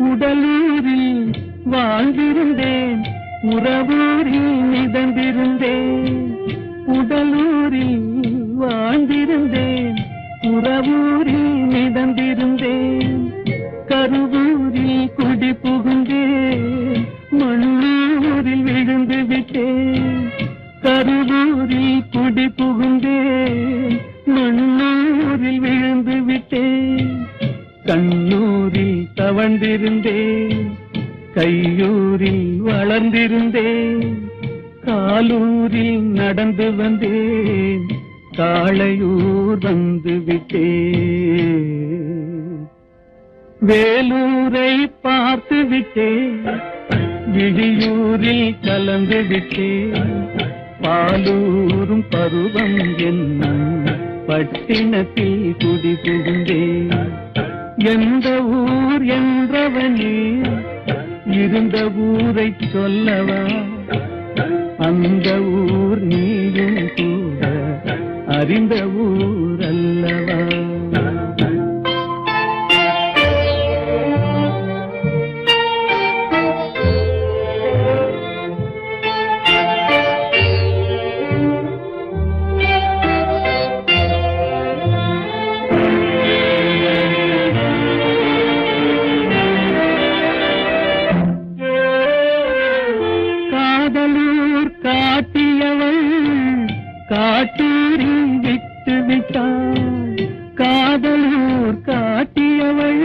உடலூரில் வாழ்ந்திருந்தேன், உறவூரில் மிதந்திருந்தேன். உடலூரில் வாழ்ந்திருந்தேன், உறவூரில் மிதந்திருந்தேன். கருவூரில் குடி புகுந்தேன், மண்ணூரில் விழுந்து விட்டேன். கருவூரில் குடி புகுந்தேன், மண்ணூரில் விழுந்து விட்டேன். கண்ணூரில் தவழ்ந்திருந்தேன், கையூரில் வளர்ந்திருந்தேன். காலூரில் நடந்து வந்தேன், காளையூர் வந்து விட்டேன். வேலூரை பார்த்து விட்டேன், விழியூரில் கலந்து விட்டேன். பாலூரும் பருவம் என்னும் பட்டினத்தில் குடி புகுந்தேன். எந்த ஊர் என்றவனே இருந்த ஊரை சொல்லவா, அந்த ஊர் நீயும் கூட அறிந்த ஊர் அல்லவா. காட்டூரில் விட்டு விட்டாள், காதலூர் காட்டியவள்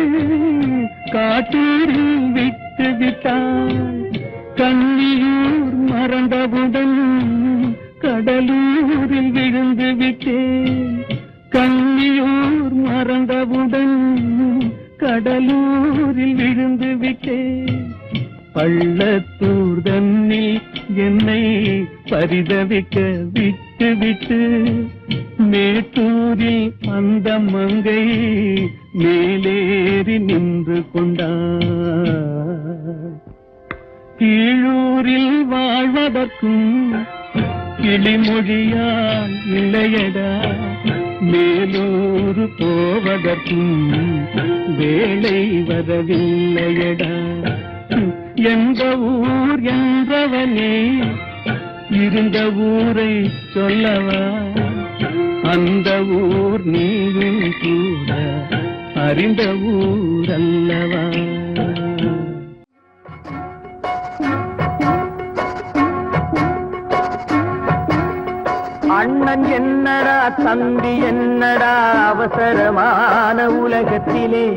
காட்டூரில் விட்டு விட்டாள். கன்னியூர் மறந்தவுடன் கடலூரில் விழுந்து விட்டேன். கன்னியூர் மறந்தவுடன் கடலூரில் விழுந்து விட்டேன். பள்ளத்தூர் தன்னில் என்னை பரிதவிக்க விட்டு விட்டு மேட்டூரில் அந்த மங்கை மேலேறி நின்று கொண்டார். கீழூரில் வாழ்வதற்கும் கிளிமொழியால் இல்லையடா, மேலூர் போவதற்கும் வேலை வரவில்லையடா. எந்த ஊர் என்றவனே இருந்த ஊரை சொல்லவா, அந்த ஊர் நீயும் கூட அறிந்த ஊர் அல்லவா. அண்ணன் என்னடா தம்பி என்னடா அவசரமான உலகத்திலே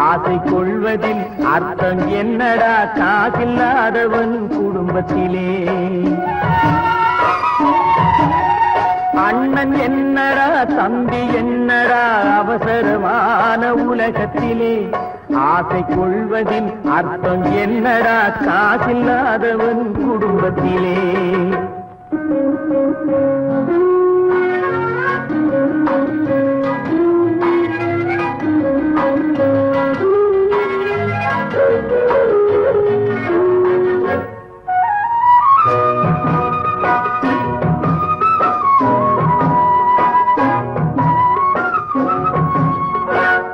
ஆசை கொள்வதில் அர்த்தம் என்னடா காசில்லாதவன் குடும்பத்திலே அண்ணன் என்னடா தம்பி என்னடா அவசரமான உலகத்திலே ஆசை கொள்வதில் அர்த்தம் என்னடா காசில்லாதவன் குடும்பத்திலே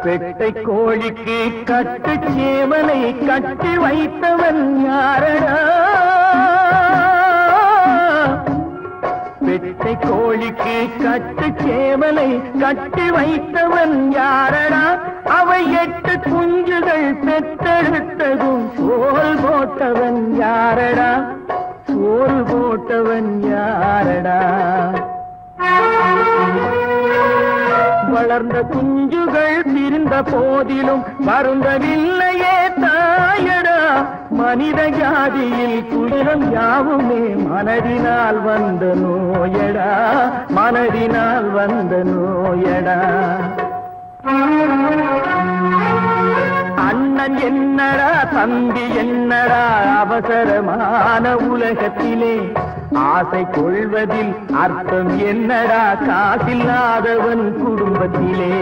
பெட்டை கோழிக்கு கட்டு சேவலை கட்டி வைத்தவன் யாரடா பெட்டை கோழிக்கு கட்டு சேவலை கட்டி வைத்தவன் யாரடா அவை 8 குஞ்சுகள் பெற்றெடுத்ததும் சோல் போட்டவன் யாரடா சோல் போட்டவன் யாரடா வளர்ந்த குஞ்சுகள் பிரிந்த போதிலும் வருந்தவில்லையே தாயடா மனித ஜாதியில் துயரம் யாவுமே மனதினால் வந்த நோயடா மனதினால் வந்த நோயடா அண்ணன் என்னடா தம்பி என்னடா அவசரமான உலகத்திலே ஆசை கொள்வதில் அர்த்தம் என்னடா காசில்லாதவன் குடும்பத்திலே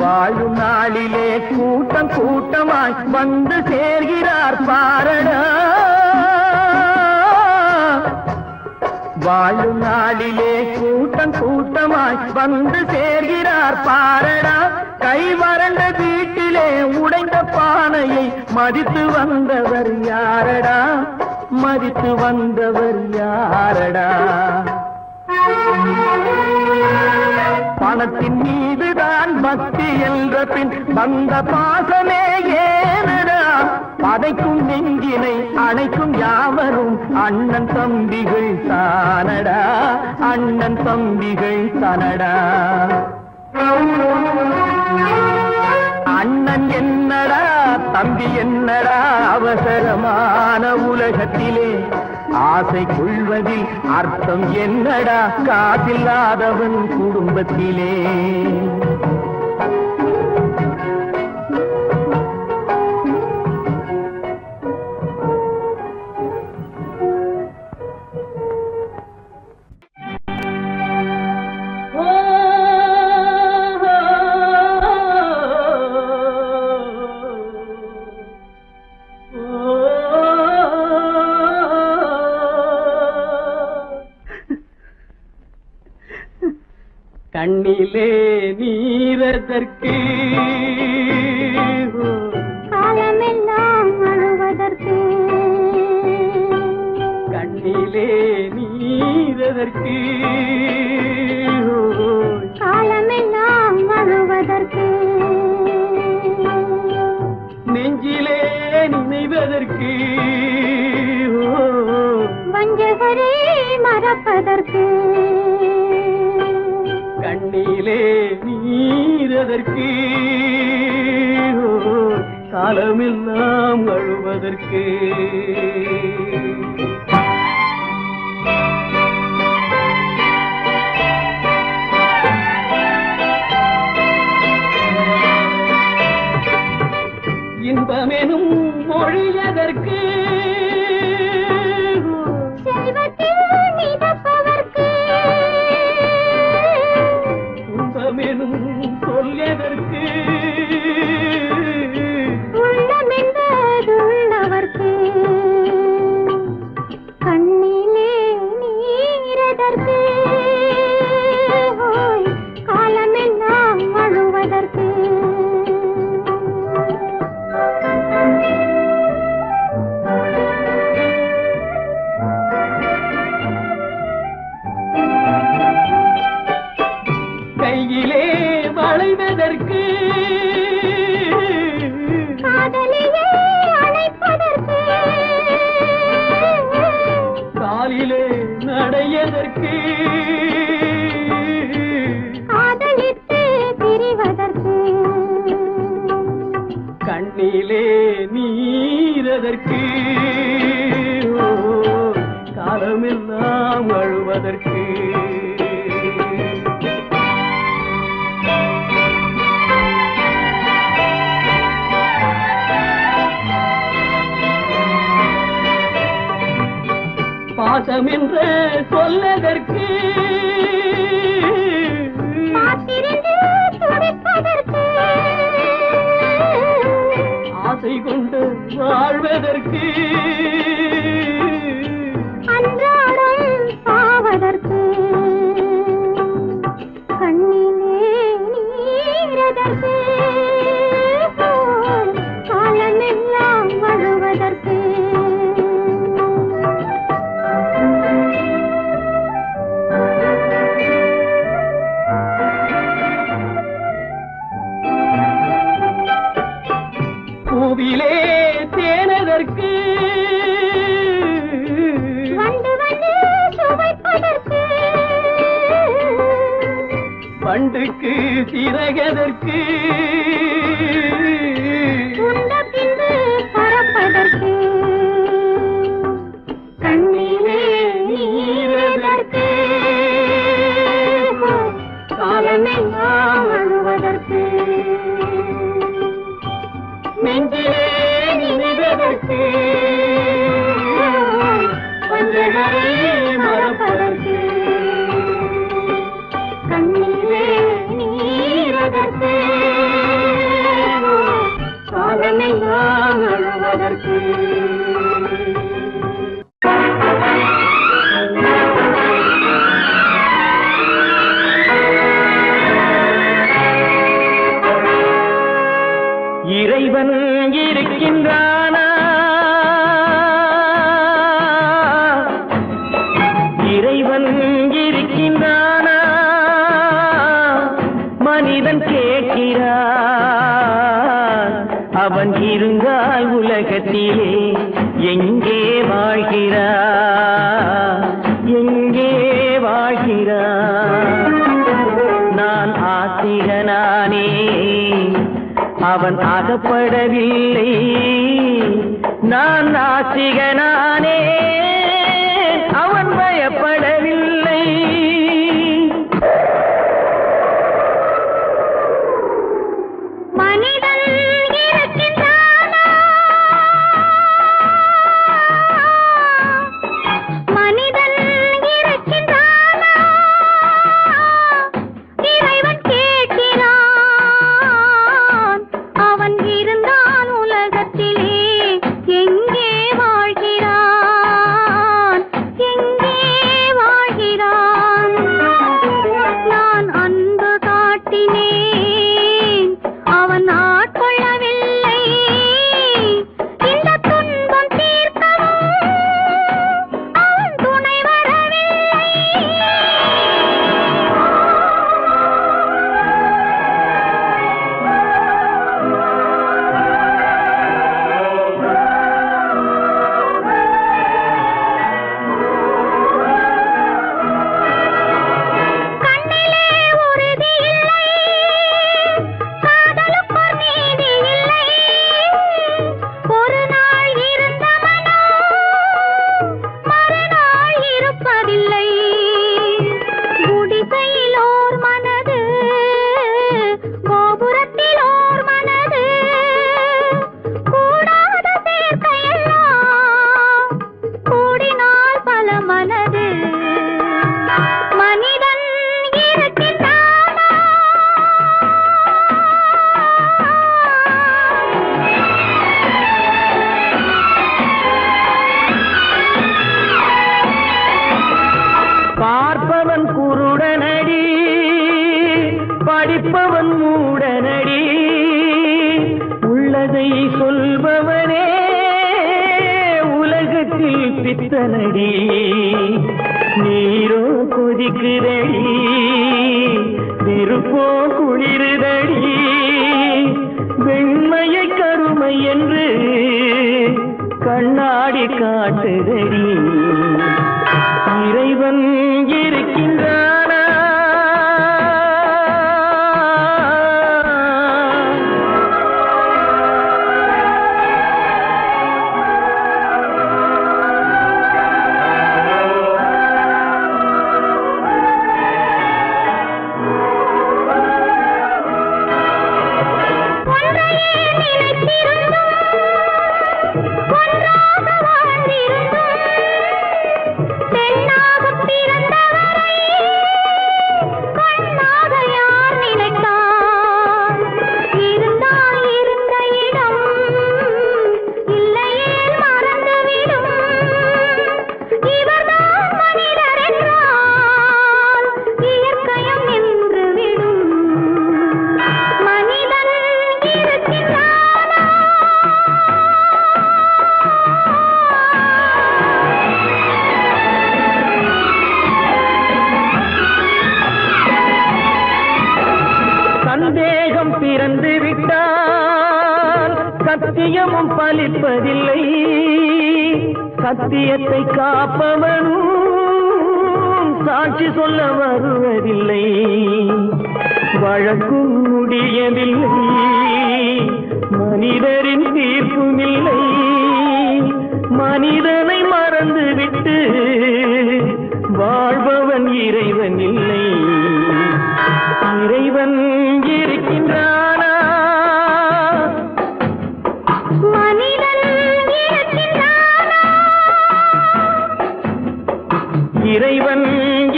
வாழும் நாளிலே கூட்டம் கூட்டமாய் வந்து சேர்கிறார் பாரடா வாழும் நாளிலே கூட்டம் கூட்டமாய் வந்து சேர்கிறார் பாரடா கை வறண்ட வீட்டிலே உடைந்த பானையை மதித்து வந்தவர் யாரடா மதித்து வந்தவர் யாரடா பணத்தின் மீதுதான் பக்தி என்ற பின் வந்த பாசமே ஏனடா பதைக்கும் நெஞ்சினை அணைக்கும் யாவரும் அண்ணன் தம்பிகள் தானடா அண்ணன் தம்பிகள் தானடா அண்ணன் என்னடா தம்பி என்னடா அவசரமான உலகத்திலே ஆசை கொள்வதில் அர்த்தம் என்னடா காசில்லாதவன் குடும்பத்திலே கண்ணிலே நீரதற்கு காலமெல்லாம் அழுவதற்கு கண்ணிலே நீரதற்கு காலமெல்லாம் அழுவதற்கு நெஞ்சிலே நினைவதற்கு வஞ்சகரை மறப்பதற்கு கண்ணிலே நீரதற்கு காலமெல்லாம் அழுவதற்கு இன்பமெனும் மொழியதற்கு செல்வத்தில் மிதப்பதற்கு துன்பமெனும் சொல்லியதற்கு உள்ளமென்பதுள்ளவர்க்கு கண்ணிலே நீரதற்கு காலமெல்லாம் அழுவதற்கு சொல்வதற்கு காலமெல்லாம் அழுவதற்கு பாசம் என்று சொல்லதற்கு ஆசை கொண்டு வாழ்வதற்கு அன்றாடம் சாவதற்கு கண்ணிலே நீரதற்கு காலமெல்லாம் அழுவதற்கு பூவிலே தேனதற்கு வந்து வந்து சுவைப்பதற்கு பண்டுக்கு சிறகதற்கு உண்ட பின்பு பறப்பதற்கு கண்ணிலே நீரதற்கு காலமெல்லாம் அழுவதற்கு நெஞ்சிலே நினைவதற்கு பஞ்சகரை மறப்பதற்கு கண்ணிலே நீரதற்கு காலமெல்லாம் அழுவதற்கு இறைவன் இருக்கின்றானா இறைவன் இருக்கின்றானா மனிதன் கேட்கிறான் அவன் இருந்தால் உலகத்திலே எங்கே வாழ்கிறான் எங்கே வாழ்கிறான் நான் ஆசிரியனானே அவன் அகப்படவில்லை நான் நாசிகனானே அவன் பயப்படவில்லை மனிதன் இருக்கின்றானா மனிதன் இருக்கின்றானா இறைவன் கேட்கிறான் அவன் இருந்தான் உலகத்திலே எங்கே வாழ்கிறான் எங்கே வாழ்கிறான் நான் அன்பு காட்டினேன் அவன் ஆட்கொள்ளவில்லை இந்த துன்பம் தீர்க்கவும் அவன் துணை வரவில்லை கண்ணிலே உறுதி இல்லை காதலுக்கு நீதி இல்லை ஒரு நாள் இருந்த மனம் மறுநாள் இருப்பதில்லை குடிசையிலோர் மனது கோபுரத்திலோர் மனது கூடாத சேர்க்கையெல்லாம் கூடினால் பல மனது மனிதன் இருக்கின்றானா பார்ப்பவன் குருடனடி படிப்பவன் மூடனடி உள்ளதை சொல்பவனே உலகத்தில் பித்தனடி நீரோ கொதிக்குதடி நெருப்போ குளிருதடி வெண்மையை கருமை என்று கண்ணாடி காட்டுதடி இறைவன் இருக்கின்றானா பெண்ணாக வாழ்ந்திருந்தும் பெண்ணாக பிறந்தவரை கண்ணாக யார் நினைத்தார்? இருந்தால் இருந்த இடம் இல்லையே மறந்துவிடும். இவர்தான் மனிதர் என்றால் இயற்கையும் நின்றுவிடும். மனிதன் இருக்கின்றானா? சந்தேகம் பிறந்து விட்டால் சத்தியமும் பலிப்பதில்லை. சத்தியத்தை காப்பவனும் சாட்சி சொல்ல வருவதில்லை. வழக்கும் முடியவில்லை, மனிதரின் தீர்ப்பும் இல்லை. மனிதனை மறந்துவிட்டு வாழ்பவன் இறைவன் இல்லை. இறைவன் இருக்கின்றானா? மனிதன் இருக்கின்றானா? இறைவன்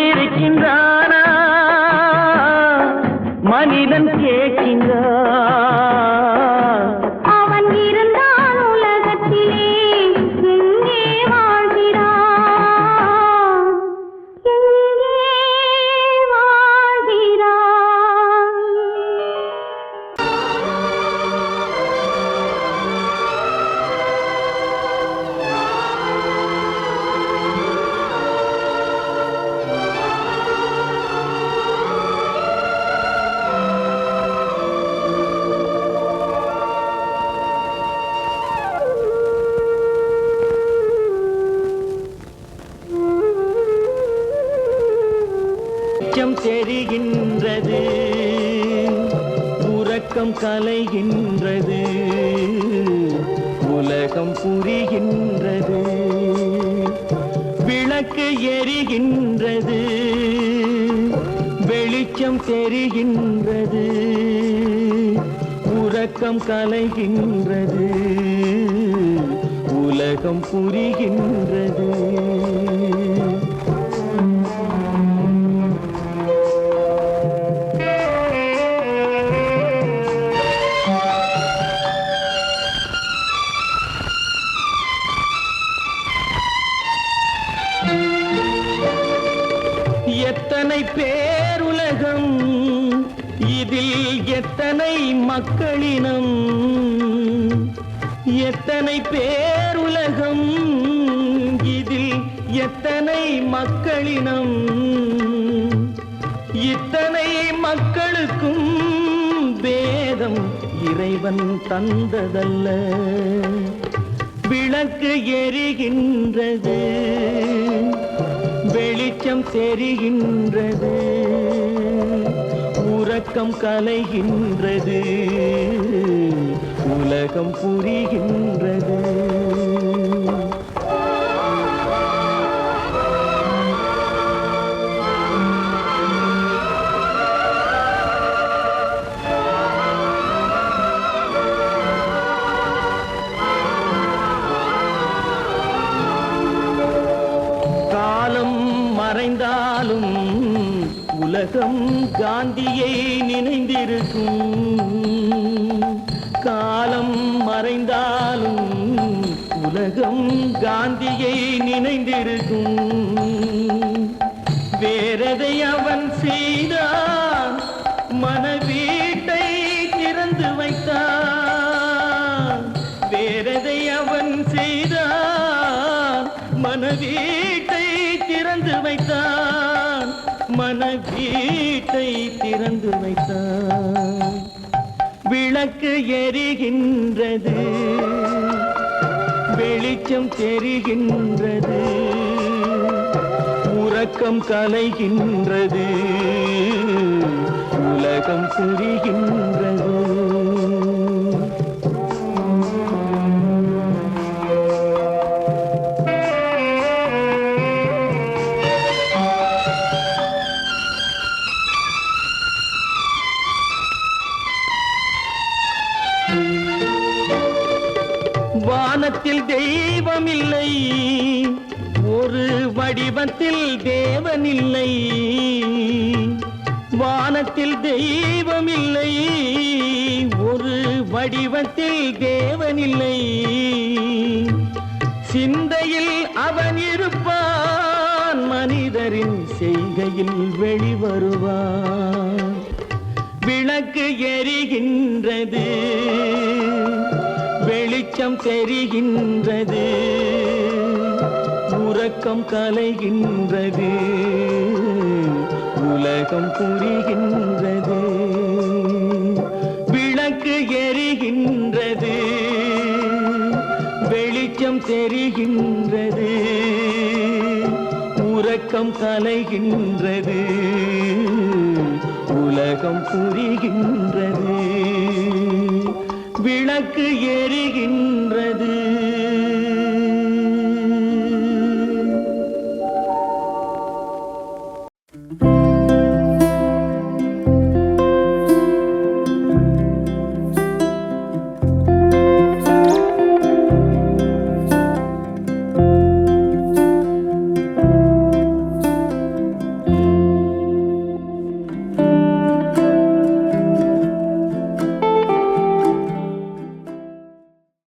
இருக்கின்றானா? மனிதன் கேட்கின்றான். அவன் இருந்தால் உலகத்திலே எங்கே வாழ்கிறான்? எங்கே வாழ்கிறான்? வெளிச்சம் தெரிகின்றது, உறக்கம் கலைகின்றது, உலகம் புரிகின்றது. விளக்கு எரிகின்றது, வெளிச்சம் தெரிகின்றது, உறக்கம் கலைகின்றது, உலகம் புரிகின்றது. எத்தனை பேருலகம், இதில் எத்தனை மக்களினம். எத்தனை பேருலகம், இதில் எத்தனை மக்களினம். இத்தனை மக்களுக்கும் வேதம் இறைவன் தந்ததல்ல. விளக்கு எரிகின்றது, வெளிச்சம் தெரிகின்றது, உறக்கம் கலைகின்றது, உலகம் புரிகின்றது. மறைந்தாலும் உலகம் காந்தியை நினைந்திருக்கும். காலம் மறைந்தாலும் உலகம் காந்தியை நினைந்திருக்கும். வேறதை அவன் செய்தான், மனவீட்டை திறந்து வைத்தான். வேறதை அவன் செய்தான், மனவீட்டை திறந்து வைத்தான். மனவீட்டை திறந்து வைத்தான். விளக்கு எரிகின்றது, வெளிச்சம் தெரிகின்றது, உறக்கம் கலைகின்றது, உலகம் புரிகின்றது. வானத்தில் தெய்வம் தெய்வமில்லை, ஒரு வடிவத்தில் தேவனில்லை. வானத்தில் தெய்வமில்லை, ஒரு வடிவத்தில் தேவனில்லை. சிந்தையில் அவன் இருப்பான், மனிதரின் செய்கையில் வெளிவருவான். விளக்கு எரிகின்றது, வெளிச்சம் தெரிகின்றது, உறக்கம் கலைகின்றது, உலகம் புரிகின்றது. விளக்கு எரிகின்றது, வெளிச்சம் தெரிகின்றது, உறக்கம் கலைகின்றது, உலகம் புரிகின்றது. விளக்கு எரிகின்றது.